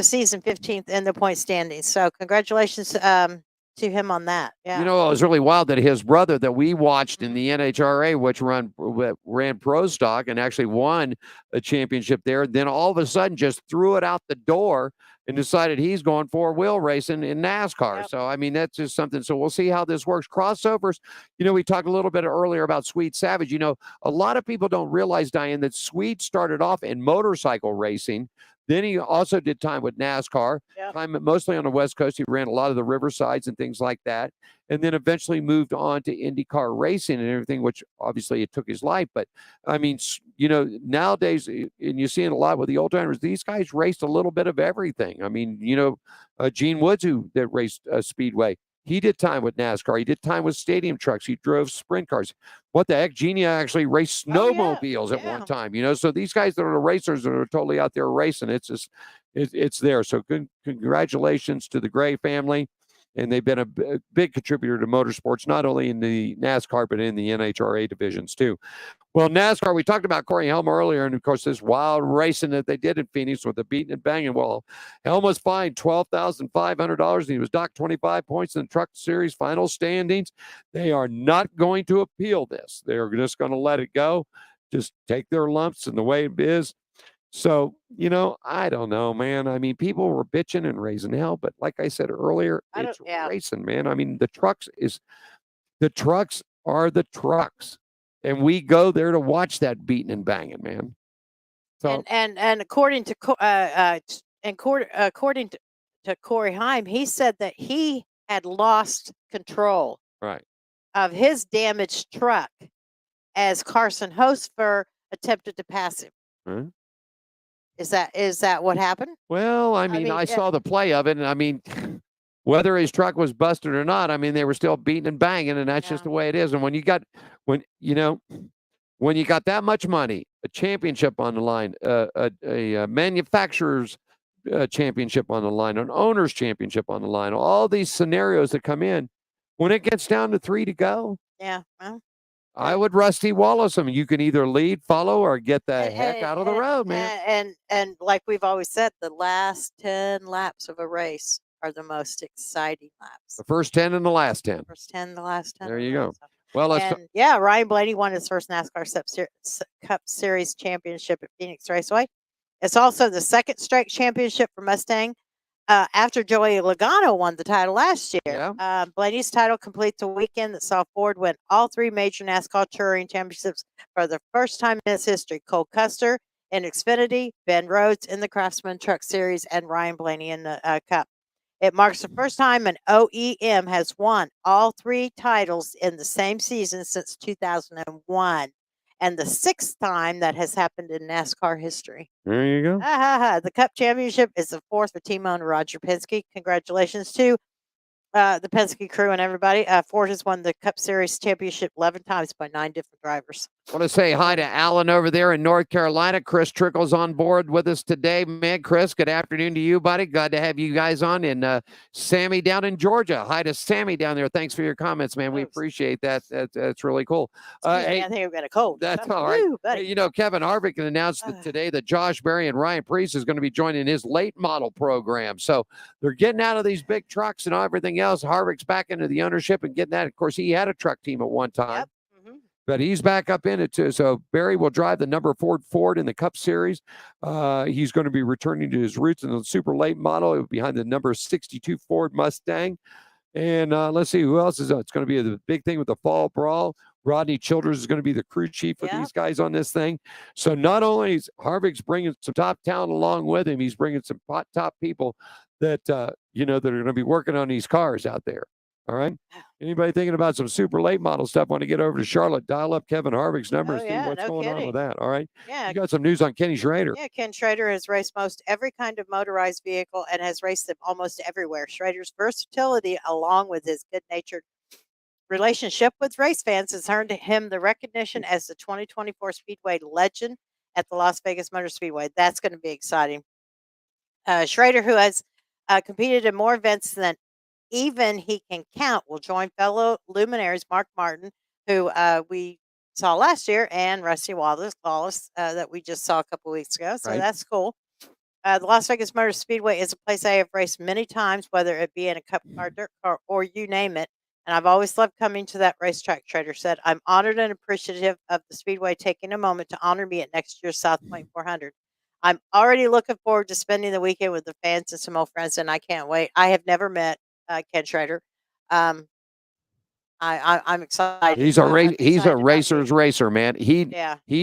season 15th in the point standings. So congratulations to him on that. Yeah. You know, it was really wild that his brother that we watched in the NHRA, which ran Pro Stock and actually won a championship there, then all of a sudden just threw it out the door and decided he's going four-wheel racing in NASCAR. Yep. So, I mean, that's just something. So we'll see how this works. Crossovers, you know, we talked a little bit earlier about Swede Savage. You know, a lot of people don't realize, Diane, that Swede started off in motorcycle racing. Then he also did time with NASCAR, time mostly on the West Coast. He ran a lot of the Riversides and things like that. And then eventually moved on to Indy Car racing and everything, which obviously it took his life. But I mean, you know, nowadays, and you see it a lot with the old timers, these guys raced a little bit of everything. I mean, you know, Gene Woods, that raced Speedway, he did time with NASCAR. He did time with stadium trucks. He drove sprint cars. What the heck? Genie actually raced snowmobiles at one time, you know? So these guys that are racers that are totally out there racing, it's just, it's there. So congratulations to the Gray family. And they've been a big contributor to motorsports, not only in the NASCAR, but in the NHRA divisions too. Well, NASCAR, we talked about Corey Helm earlier, and of course, this wild racing that they did in Phoenix with the beating and banging. Well, Helm was fined $12,500, and he was docked 25 points in the Truck Series final standings. They are not going to appeal this. They're just going to let it go, just take their lumps and the way it is. So, you know, I don't know, man. I mean, people were bitching and raising hell, but like I said earlier, it's racing, man. I mean, the trucks are the trucks. And we go there to watch that beating and banging, man. So and according to Corey Haim, he said that he had lost control of his damaged truck as Carson Hocefer attempted to pass him. Huh? Is that what happened? Well, I mean, I saw the play of it, and I mean, whether his truck was busted or not, I mean, they were still beating and banging, and that's just the way it is. And when you got that much money, a championship on the line, a manufacturer's championship on the line, an owner's championship on the line, all these scenarios that come in, when it gets down to 3 to go, well, I would Rusty Wallace him. You can either lead, follow, or get the heck out of the road, man. And like we've always said, the last 10 laps of a race are the most exciting laps. The first 10 and the last 10. First 10, the last 10. There you go. Well, Ryan Blaney won his first NASCAR Cup Series championship at Phoenix Raceway. It's also the second straight championship for Mustang after Joey Logano won the title last year. Yeah. Blaney's title completes a weekend that saw Ford win all 3 major NASCAR Touring Championships for the first time in its history. Cole Custer in Xfinity, Ben Rhodes in the Craftsman Truck Series, and Ryan Blaney in the Cup. It marks the first time an OEM has won all 3 titles in the same season since 2001. And the 6th time that has happened in NASCAR history. There you go. The Cup Championship is the 4th for team owner Roger Penske. Congratulations to the Penske crew and everybody. Ford has won the Cup Series championship 11 times by 9 different drivers. I want to say hi to Alan over there in North Carolina. Chris Trickle's on board with us today. Man, Chris, good afternoon to you, buddy. Glad to have you guys on. And Sammy down in Georgia. Hi to Sammy down there. Thanks for your comments, man. We appreciate that. That's really cool. Hey, I think I've got a cold. That's all right. Woo, Hey, you know, Kevin Harvick announced that today that Josh Berry and Ryan Preece is going to be joining his late model program. So they're getting out of these big trucks and everything else. Harvick's back into the ownership and getting that. Of course, he had a truck team at one time. Yep. But he's back up in it too. So Barry will drive the number 4 Ford in the Cup Series. He's going to be returning to his roots in the super late model behind the number 62 Ford Mustang. And let's see who else is on. It's going to be the big thing with the Fall Brawl. Rodney Childers is going to be the crew chief for these guys on this thing. So not only is Harvick's bringing some top talent along with him, he's bringing some top people that that are going to be working on these cars out there. All right. Anybody thinking about some super late model stuff? Want to get over to Charlotte? Dial up Kevin Harvick's number. See what's going on with that. All right. Yeah. You got some news on Kenny Schrader. Yeah, Ken Schrader has raced most every kind of motorized vehicle and has raced them almost everywhere. Schrader's versatility, along with his good-natured relationship with race fans, has earned him the recognition as the 2024 Speedway legend at the Las Vegas Motor Speedway. That's going to be exciting. Schrader, who has competed in more events than even he can count, will join fellow luminaries Mark Martin, who we saw last year, and Rusty Wallace that we just saw a couple weeks ago. So that's cool. The Las Vegas Motor Speedway is a place I have raced many times, whether it be in a cup car, dirt car, or you name it. And I've always loved coming to that racetrack, Schrader said. I'm honored and appreciative of the Speedway taking a moment to honor me at next year's South Point 400. I'm already looking forward to spending the weekend with the fans and some old friends, and I can't wait. I have never met Ken Schrader. I'm excited. He's a racer's racer, man. He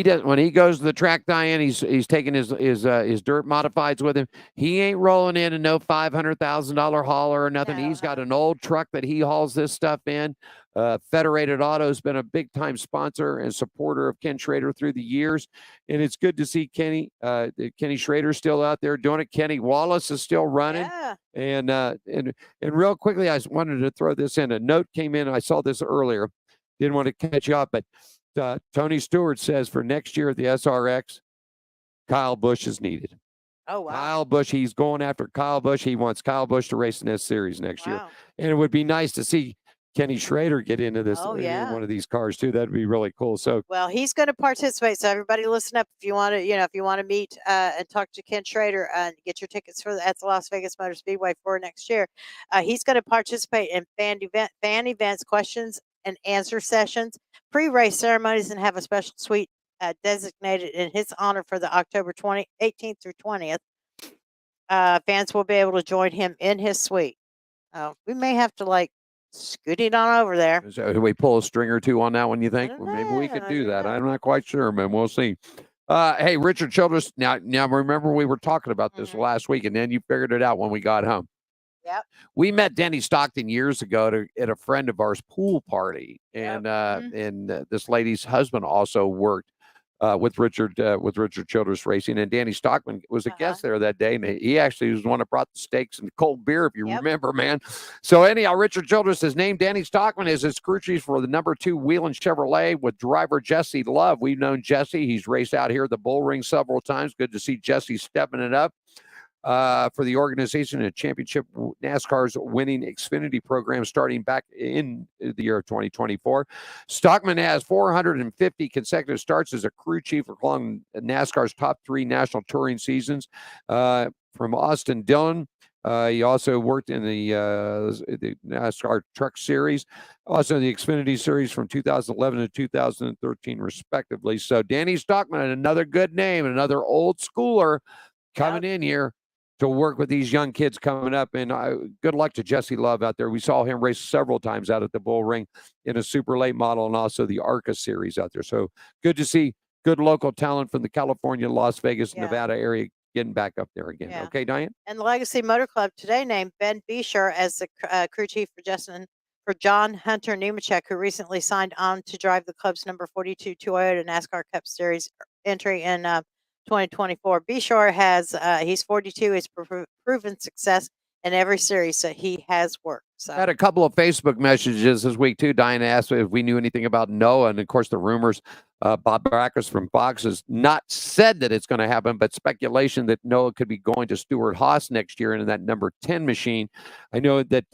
does when he goes to the track, Diane. He's taking his dirt modifieds with him. He ain't rolling in a no $500,000 hauler or nothing. He's got an old truck that he hauls this stuff in. Federated Auto's been a big time sponsor and supporter of Ken Schrader through the years, and it's good to see Kenny Schrader still out there doing it. Kenny Wallace is still running, and real quickly, I just wanted to throw this in. A note came in. I saw this earlier. Didn't want to catch you up, but Tony Stewart says for next year at the SRX, Kyle Busch is needed. Oh, wow. Kyle Busch, he's going after Kyle Busch. He wants Kyle Busch to race in this series next year, and it would be nice to see Kenny Schrader get into this in one of these cars too. That'd be really cool. So, well, he's going to participate. So everybody, listen up. If you want to, meet and talk to Ken Schrader and get your tickets at the Las Vegas Motor Speedway for next year, he's going to participate in fan events, questions and answer sessions, pre-race ceremonies, and have a special suite designated in his honor for the October 18th through 20th. Fans will be able to join him in his suite. We may have to scooting on over there. So do we pull a string or two on that one, you think? Well, maybe we could do that. I'm not quite sure, man. We'll see. Hey, Richard Childress. Now remember we were talking about this last week, and then you figured it out when we got home. Yep. We met Denny Stockton years ago at a friend of ours pool party, and this lady's husband also worked with Richard Childress Racing, and Danny Stockman was a guest there that day, and he actually was the one that brought the steaks and cold beer, if you remember, man. So anyhow, Richard Childress has named Danny Stockman as his crew chief for the number 2 Whelen Chevrolet with driver Jesse Love. We've known Jesse; he's raced out here at the Bull Ring several times. Good to see Jesse stepping it up for the organization and championship NASCAR's winning Xfinity program starting back in the year of 2024. Stockman has 450 consecutive starts as a crew chief along NASCAR's top 3 national touring seasons. From Austin Dillon, he also worked in the NASCAR Truck Series, also the Xfinity Series from 2011 to 2013, respectively. So Danny Stockman, another good name, another old schooler coming in here to work with these young kids coming up. And good luck to Jesse Love out there. We saw him race several times out at the Bull Ring in a super late model and also the ARCA series out there. So good to see good local talent from the California, Las Vegas, Nevada area getting back up there again. Yeah. Okay, Diane? And the Legacy Motor Club today named Ben Bisher as the crew chief for John Hunter Nemechek, who recently signed on to drive the club's number 42 Toyota NASCAR Cup Series entry in 2024. Bisher has he's 42. He's proven success in every series that he has worked. So I had a couple of Facebook messages this week too. Diane asked if we knew anything about Noah, and of course the rumors. Bob Baracus from Fox has not said that it's going to happen, but speculation that Noah could be going to Stewart Haas next year in that number 10 machine. I know that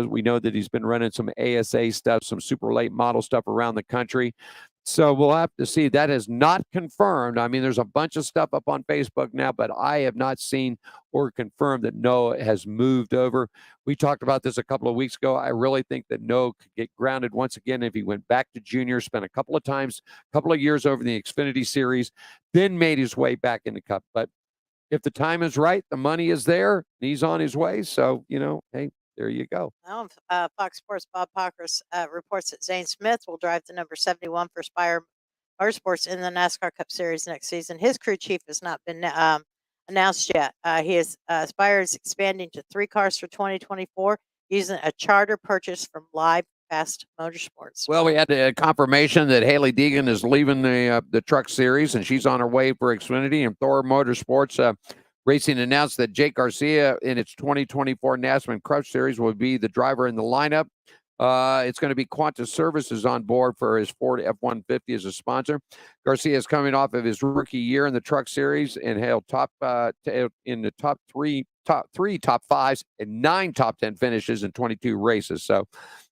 we know that he's been running some ASA stuff, some super late model stuff around the country. So we'll have to see. That is not confirmed. I mean, there's a bunch of stuff up on Facebook now, but I have not seen or confirmed that Noah has moved over. We talked about this a couple of weeks ago. I really think that Noah could get grounded once again if he went back to junior, spent a couple of years over in the Xfinity Series, then made his way back in the Cup. But if the time is right, the money is there, he's on his way. So, hey, there you go. On Fox Sports, Bob Pockers reports that Zane Smith will drive the number 71 for Spire Motorsports in the NASCAR Cup Series next season. His crew chief has not been announced yet. Spire is expanding to 3 cars for 2024 using a charter purchase from Live Fast Motorsports. Well, we had a confirmation that Haley Deegan is leaving the Truck Series, and she's on her way for Xfinity. And Thor Motorsports Racing announced that Jake Garcia in its 2024 NASCAR Crush Series will be the driver in the lineup. It's going to be Quanta Services on board for his Ford F-150 as a sponsor. Garcia is coming off of his rookie year in the Truck Series and held in the top three, top fives, and 9 top 10 finishes in 22 races. So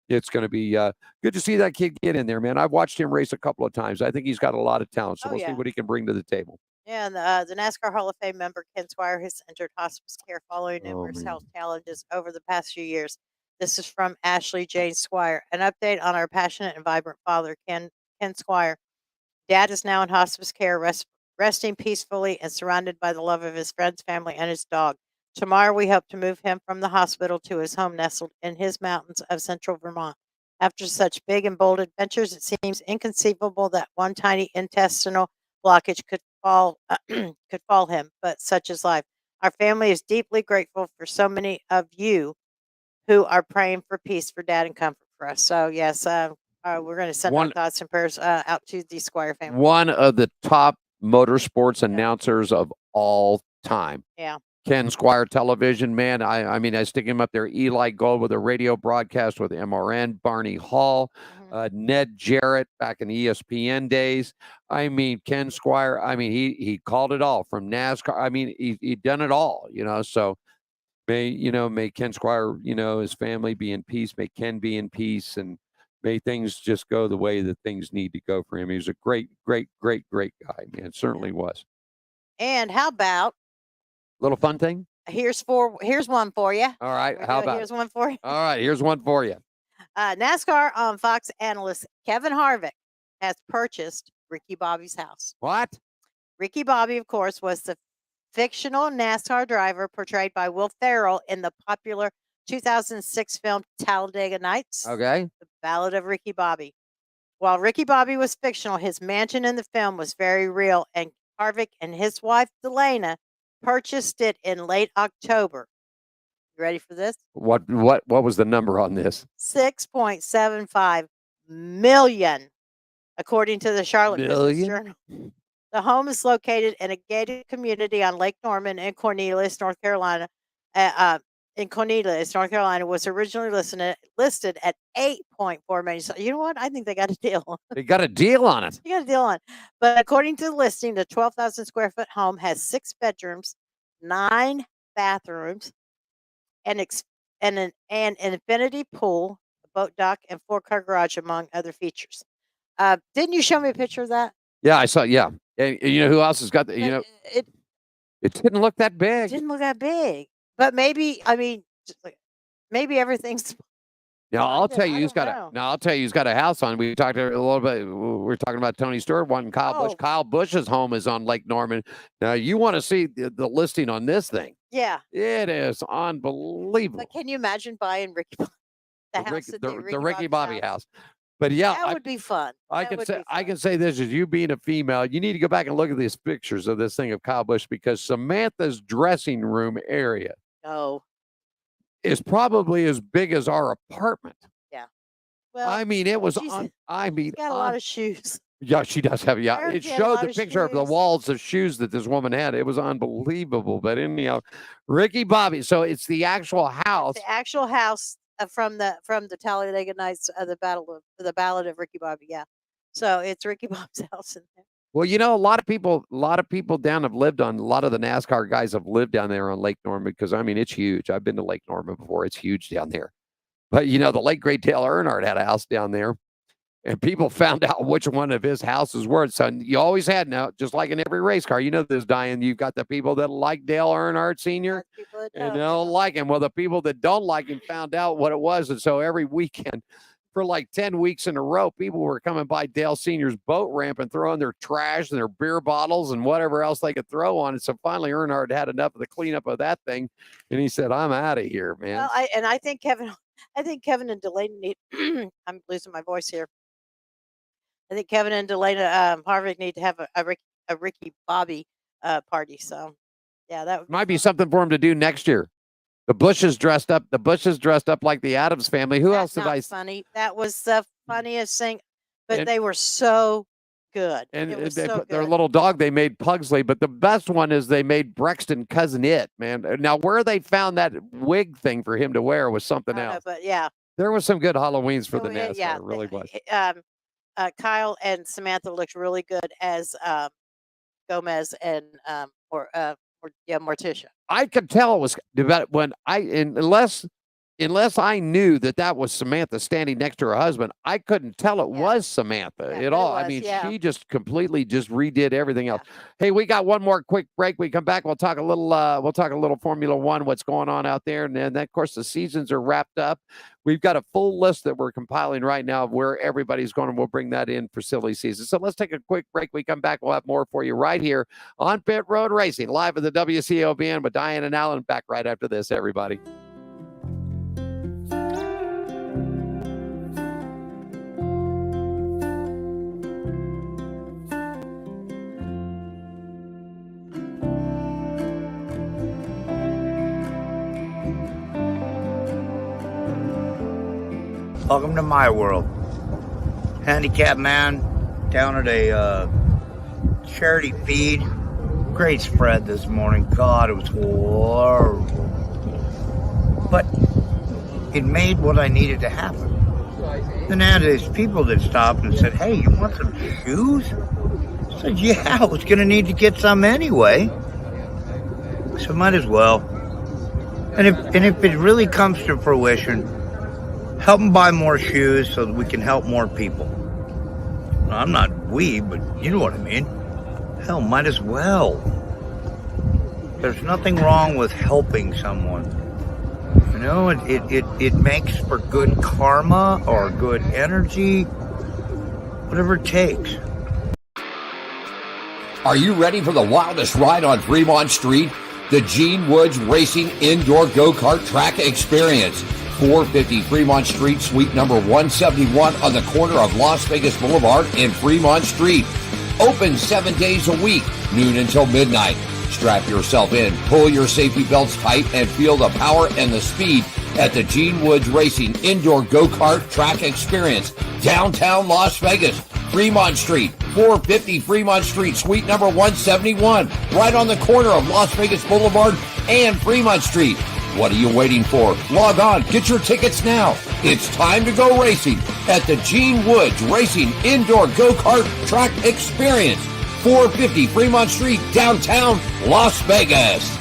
it's going to be good to see that kid get in there, man. I've watched him race a couple of times. I think he's got a lot of talent. So we'll see what he can bring to the table. Yeah, and the NASCAR Hall of Fame member Ken Squire has entered hospice care following numerous health challenges over the past few years. This is from Ashley Jane Squire. An update on our passionate and vibrant father, Ken Squire. Dad is now in hospice care, resting peacefully and surrounded by the love of his friends, family, and his dog. Tomorrow, we hope to move him from the hospital to his home nestled in his mountains of central Vermont. After such big and bold adventures, it seems inconceivable that one tiny intestinal blockage could fall him, but such is life. Our family is deeply grateful for so many of you who are praying for peace for Dad and comfort for us. So yes, we're going to send our thoughts and prayers out to the Squire family. One of the top motorsports announcers of all time. Yeah. Ken Squire Television, man. I mean, I stick him up there. Eli Gold with a radio broadcast with MRN, Barney Hall, Ned Jarrett back in the ESPN days. I mean, Ken Squire, I mean, he called it all from NASCAR. I mean, he done it all, so may Ken Squire, his family be in peace. May Ken be in peace, and may things just go the way that things need to go for him. He was a great, great, great, great guy, man. Certainly was. And how about little fun thing? Here's one for you. All right. How about here's one for you? All right. Here's one for you. NASCAR on Fox analyst Kevin Harvick has purchased Ricky Bobby's house. What? Ricky Bobby, of course, was the fictional NASCAR driver portrayed by Will Ferrell in the popular 2006 film Talladega Nights. Okay. The Ballad of Ricky Bobby. While Ricky Bobby was fictional, his mansion in the film was very real, and Harvick and his wife Delana purchased it in late October. You ready for this? What was the number on this? $6.75 million, according to the Charlotte Business Journal. The home is located in a gated community on Lake Norman in Cornelius, North Carolina. Was originally listed at $8.4 million. So you know what? I think they got a deal. They got a deal on it. You got a deal on it. But according to the listing, the 12,000 square foot home has 6 bedrooms, 9 bathrooms, and an infinity pool, a boat dock, and 4-car garage, among other features. Didn't you show me a picture of that? Yeah, I saw. Yeah, and you know who else has got the? It didn't look that big. It didn't look that big, but maybe maybe everything's. Now I'll tell you, he's got a house on. We talked a little bit. We're talking about Tony Stewart wanting Kyle Busch. Kyle Busch's home is on Lake Norman. Now you want to see the listing on this thing? Yeah. It is unbelievable. But can you imagine buying Ricky the house at The Ricky Ricky Bobby's Bobby house. But yeah, That would be fun. I That can would say be I fun. can say this: as you being a female, you need to go back and look at these pictures of this thing of Kyle Busch, because Samantha's dressing room area Oh, is probably as big as our apartment. yeah. Well, I mean, it was she's- on. I mean, got a lot of shoes. yeah, she does have. Yeah, Heard it she had a showed lot the of picture of the shoes. walls of shoes that this woman had. It was unbelievable. But anyhow, Ricky Bobby. So it's the actual house. The actual house from the Talladega Nights of the Ballad of Ricky Bobby. Yeah. So it's Ricky Bob's house in there. Well, you know, a lot of people down have lived on. A lot of the NASCAR guys have lived down there on Lake Norman, because I mean, it's huge. I've been to Lake Norman before. It's huge down there. But you know, the late great Dale Earnhardt had a house down there, and people found out which one of his houses were. So you always had, now, just like in every race car, you know this, Diane, you've got the people that like Dale Earnhardt Sr. People that and don't. they'll like him. Well, the people that don't like him found out what it was. And so every weekend for like 10 weeks in a row, people were coming by Dale Sr.'s boat ramp and throwing their trash and their beer bottles and whatever else they could throw on it. So finally Earnhardt had enough of the cleanup of that thing. And he said, I'm out of here, man. Well, I think Kevin and Delaney need. I'm losing my voice here. I think Kevin and Delaney Harvick need to have a Ricky Bobby party. So yeah, that would Might be something for him to do next year. The Bushes dressed up like the Addams Family. Who else did I That's funny. That was the funniest thing. But And- they were so good. and it was they so put their good. little dog they made Pugsley, but the best one is they made Brexton Cousin It, man. Now where they found that wig thing for him to wear was something I don't know, else. but yeah. There was some good Halloweens for the So, NASCAR. It really was. Kyle and Samantha looked really good as Gomez and Morticia. I could tell it was about when unless I knew that was Samantha standing next to her husband, I couldn't tell it was Samantha Yeah, at but it all. I was, mean, yeah. she just completely just redid everything else. Hey, we got one more quick break. We come back, we'll talk a little Formula One, what's going on out there, and then of course the seasons are wrapped up. We've got a full list that we're compiling right now of where everybody's going, and we'll bring that in for silly season. So let's take a quick break. We come back, we'll have more for you right here on Pit Road Racing, live at the WCOBN with Diane and Allen. Back right after this, everybody. Welcome to my world. Handicapped man down at a charity feed. Great spread this morning. God, it was horrible. But it made what I needed to happen. Then I had these people that stopped and said, hey, you want some shoes? I said, yeah, I was going to need to get some anyway. So might as well. And if it really comes to fruition, help them buy more shoes so that we can help more people. I'm not we, but you know what I mean. Hell, might as well. There's nothing wrong with helping someone. You know, it makes for good karma or good energy, whatever it takes. Are you ready for the wildest ride on Fremont Street? The Gene Woods Racing Indoor Go-Kart Track Experience. 450 Fremont Street, suite number 171 on the corner of Las Vegas Boulevard and Fremont Street. Open 7 days a week, noon until midnight. Strap yourself in, pull your safety belts tight, and feel the power and the speed at the Gene Woods Racing Indoor Go-Kart Track Experience, downtown Las Vegas, Fremont Street, 450 Fremont Street, suite number 171, right on the corner of Las Vegas Boulevard and Fremont Street. What are you waiting for? Log on, get your tickets now. It's time to go racing at the Gene Woods Racing Indoor Go-Kart Track Experience, 450 Fremont Street, downtown Las Vegas.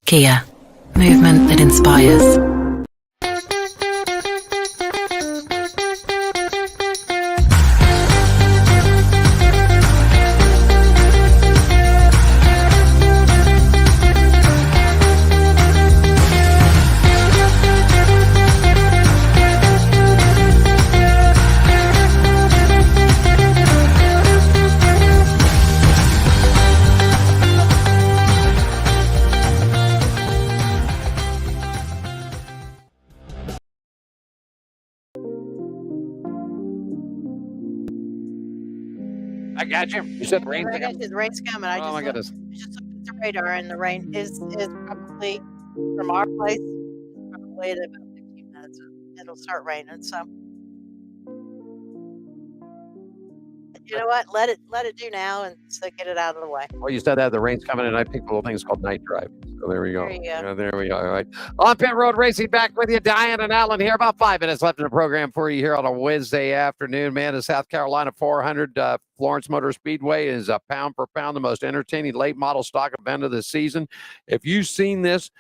Kia, Movement that inspires. I got you. You said rain's I got coming? you. The rain's coming. I Oh, my goodness. just looked at the radar, and the rain is probably from our place. Probably in about 15 minutes. It'll start raining. So you know what? Let it do now, and so get it out of the way. Well, you said that the rain's coming, and I picked a little thing called night drive. So there we go. There you go. Yeah, there we go. All right. On Pit Road Racing, back with you, Diane and Allen here. About 5 minutes left in the program for you here on a Wednesday afternoon. Man, the South Carolina 400 Florence Motor Speedway is pound for pound the most entertaining late model stock event of the season. If you've seen this,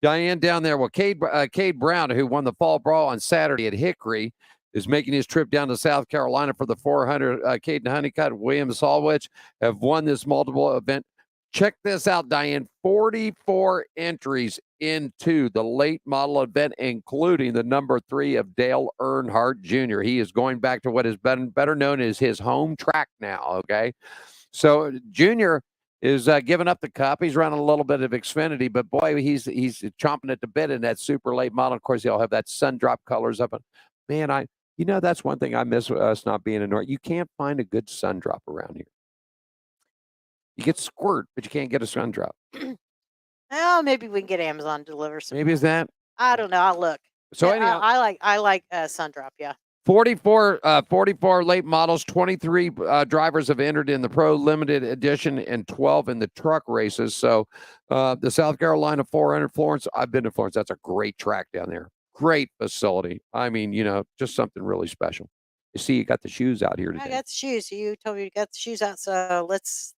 Diane down there, well, Cade Brown, who won the fall brawl on Saturday at Hickory, is making his trip down to South Carolina for the 400. Caden Honeycutt, William Salwich have won this multiple event. Check this out, Diane. 44 entries into the late model event, including the number 3 of Dale Earnhardt Jr. He is going back to what has been better known as his home track now, okay? So Junior is giving up the cup. He's running a little bit of Xfinity, but boy, he's chomping at the bit in that super late model. Of course, he'll have that sun drop colors up. Man, that's one thing I miss with us not being in North. You can't find a good sun drop around here. You get squirt, but you can't get a sun drop. Well, maybe we can get Amazon to deliver some. Maybe it's that. I don't know. I'll look. So Yeah, anyhow, I like sun drop. Yeah. 44 late models, 23 drivers have entered in the Pro Limited Edition and 12 in the truck races. So the South Carolina 400 Florence, I've been to Florence. That's a great track down there. Great facility. I mean, just something really special. You see, you got the shoes out here today. I got the shoes. You told me you got the shoes out, so let's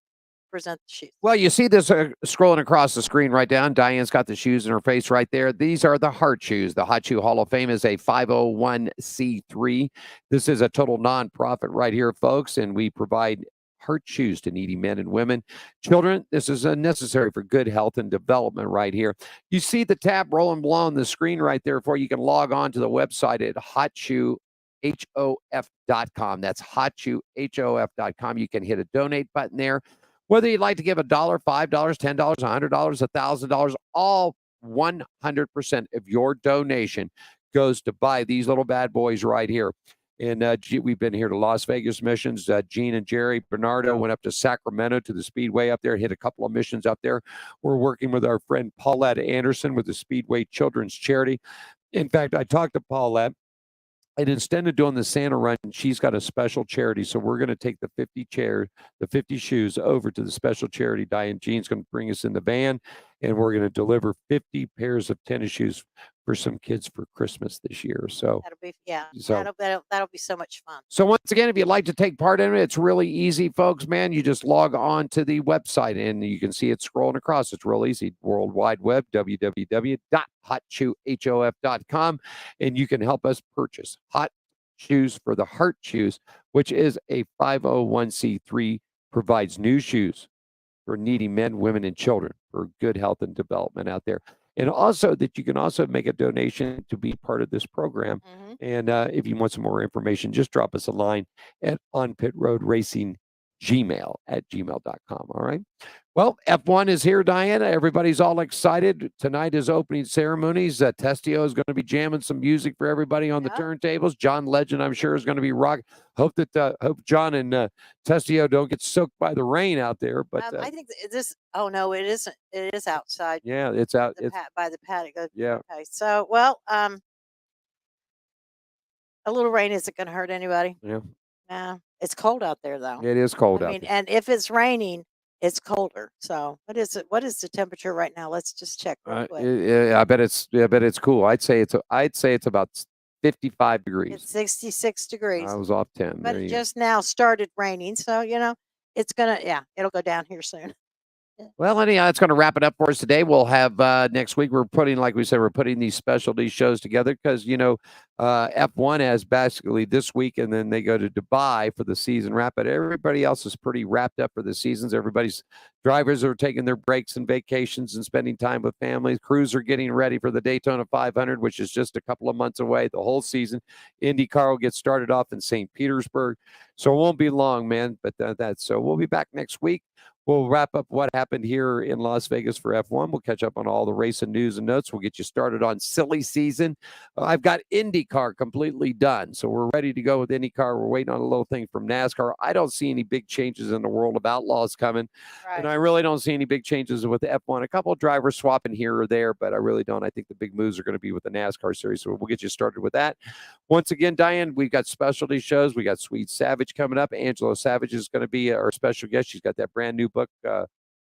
present the shoes. Well, you see this scrolling across the screen right down. Diane's got the shoes in her face right there. These are the Heart Shoes. The Hot Shoe Hall of Fame is a 501c3. This is a total nonprofit right here, folks, and we provide heart shoes to needy men and women. Children, this is necessary for good health and development right here. You see the tab rolling below on the screen right there for you can log on to the website at hotshoehof.com. That's hotshoehof.com. You can hit a donate button there. Whether you'd like to give $1, $5, $10, $100, $1,000, all 100% of your donation goes to buy these little bad boys right here. And we've been here to Las Vegas missions. Gene and Jerry Bernardo went up to Sacramento to the Speedway up there, hit a couple of missions up there. We're working with our friend Paulette Anderson with the Speedway Children's Charity. In fact, I talked to Paulette. And instead of doing the Santa run, she's got a special charity. So we're going to take the 50 shoes over to the special charity. Diane Jean's going to bring us in the van, and we're going to deliver 50 pairs of tennis shoes for some kids for Christmas this year. So that'll be, yeah, so, that'll be so much fun. So once again, if you'd like to take part in it, it's really easy, folks, man. You just log on to the website and you can see it scrolling across. It's real easy. World Wide Web, www.hotshoehof.com, and you can help us purchase Hot Shoes for the Heart Shoes, which is a 501c3, provides new shoes for needy men, women, and children for good health and development out there. And also that you can also make a donation to be part of this program. Mm-hmm. And if you want some more information, just drop us a line at onpitroadracinggmail@gmail.com. All right. Well, F1 is here, Diana. Everybody's all excited. Tonight is opening ceremonies. Testio is going to be jamming some music for everybody on the turntables. John Legend, I'm sure, is going to be rock. Hope John and Testio don't get soaked by the rain out there. But I think this. Oh no, it isn't. It is outside. Yeah, it's out. By the paddock. Yeah. Okay. So, well, a little rain isn't going to hurt anybody. Yeah. It's cold out there, though. It is cold out there. And if it's raining, it's colder. So, what is it? What is the temperature right now? Let's just check real quick. I bet it's cool. I'd say it's about 55 degrees. It's 66 degrees. I was off 10. But it just now started raining, so it'll go down here soon. Well, anyhow, that's going to wrap it up for us today. We'll have next week. We're putting, like we said, we're putting these specialty shows together because, F1 has basically this week, and then they go to Dubai for the season wrap. But everybody else is pretty wrapped up for the seasons. Everybody's drivers are taking their breaks and vacations and spending time with families. Crews are getting ready for the Daytona 500, which is just a couple of months away, the whole season. Indy Car will get started off in St. Petersburg. So it won't be long, man. But that's so we'll be back next week. We'll wrap up what happened here in Las Vegas for F1. We'll catch up on all the racing news and notes. We'll get you started on silly season. I've got Indy Car completely done, so we're ready to go with Indy Car. We're waiting on a little thing from NASCAR. I don't see any big changes in the world of Outlaws coming, and I really don't see any big changes with F1. A couple of drivers swapping here or there, but I really don't. I think the big moves are going to be with the NASCAR series, so we'll get you started with that. Once again, Diane, we've got specialty shows. We got Sweet Savage coming up. Angela Savage is going to be our special guest. She's got that brand new book,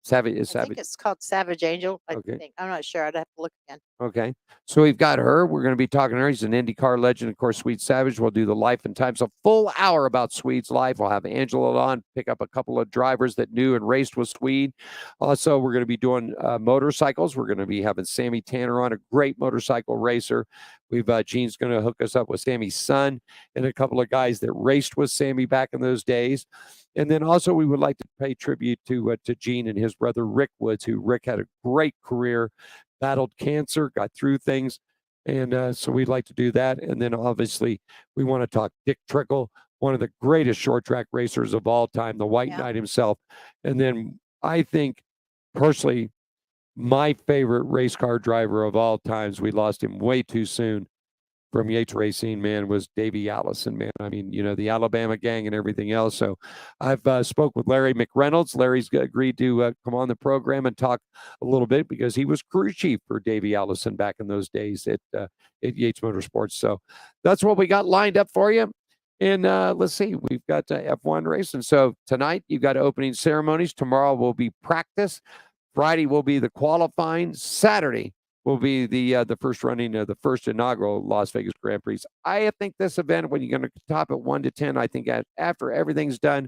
Savage. I think it's called Savage Angel. I Okay. think. I'm not sure. I'd have to look again. Okay. So we've got her. We're going to be talking to her. She's an Indy Car legend. Of course, Sweet Savage. We'll do the life and times, a full hour about Sweet's life. We'll have Angela on, pick up a couple of drivers that knew and raced with Sweet. Also, we're going to be doing motorcycles. We're going to be having Sammy Tanner on, a great motorcycle racer. We've Gene's going to hook us up with Sammy's son and a couple of guys that raced with Sammy back in those days. And then also we would like to pay tribute to Gene and his brother Rick Woods, who Rick had a great career, battled cancer, got through things. And so we'd like to do that. And then obviously we want to talk Dick Trickle, one of the greatest short track racers of all time, the White Knight himself. And then I think personally, my favorite race car driver of all times, we lost him way too soon from Yates Racing, man, was Davey Allison, man. I mean, the Alabama gang and everything else. So I've spoke with Larry McReynolds. Larry's agreed to come on the program and talk a little bit because he was crew chief for Davey Allison back in those days at Yates Motorsports. So that's what we got lined up for you. And let's see, we've got F1 racing. So tonight you've got opening ceremonies. Tomorrow will be practice. Friday will be the qualifying. Saturday will be the first running of the first inaugural Las Vegas Grand Prix. I think this event, when you're going to top it 1 to 10, I think after everything's done,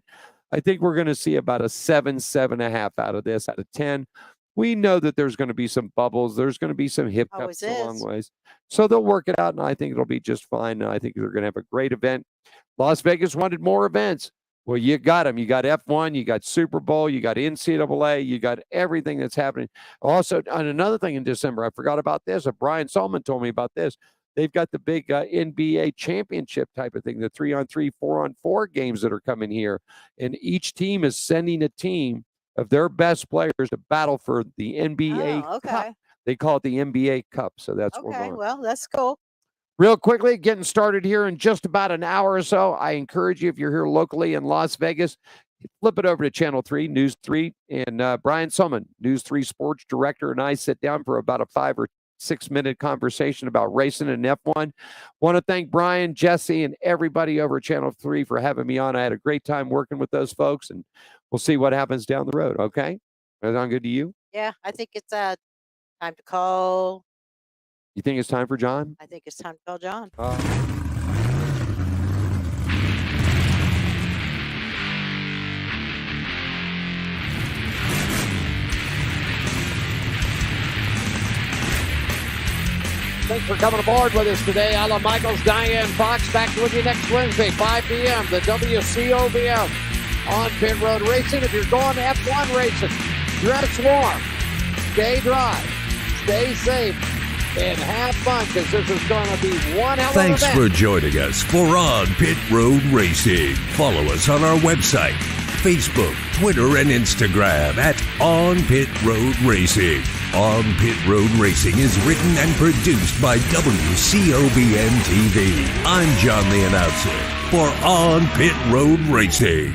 I think we're going to see about a 7.5 out of this out of 10. We know that there's going to be some bubbles. There's going to be some hiccups along ways. So they'll work it out, and I think it'll be just fine. And I think they're going to have a great event. Las Vegas wanted more events. Well, you got them. You got F1, you got Super Bowl, you got NCAA, you got everything that's happening. Also, and another thing in December, I forgot about this. Brian Solomon told me about this. They've got the big NBA championship type of thing, the 3-on-3, 4-on-4 games that are coming here. And each team is sending a team of their best players to battle for the NBA Cup. They call it the NBA Cup. So that's what we're going. Well, that's cool. Real quickly, getting started here in just about an hour or so. I encourage you, if you're here locally in Las Vegas, flip it over to Channel 3, News 3, and Brian Solomon, News 3 sports director, and I sit down for about a 5 or 6 minute conversation about racing and F1. Want to thank Brian, Jesse, and everybody over at Channel 3 for having me on. I had a great time working with those folks, and we'll see what happens down the road, okay? That sound good to you? Yeah, I think it's time to call. You think it's time for John? I think it's time to call John. Thanks for coming aboard with us today. Alan Michaels, Diane Fox, back with you next Wednesday, 5 p.m., the WCOVM on Pit Road Racing. If you're going to F1 racing, dress warm, stay dry, stay safe, and have fun, because this is going to be one hell of an event. Thanks for joining us for On Pit Road Racing. Follow us on our website, Facebook, Twitter, and Instagram at On Pit Road Racing. On Pit Road Racing is written and produced by WCOVM TV. I'm John the announcer for On Pit Road Racing.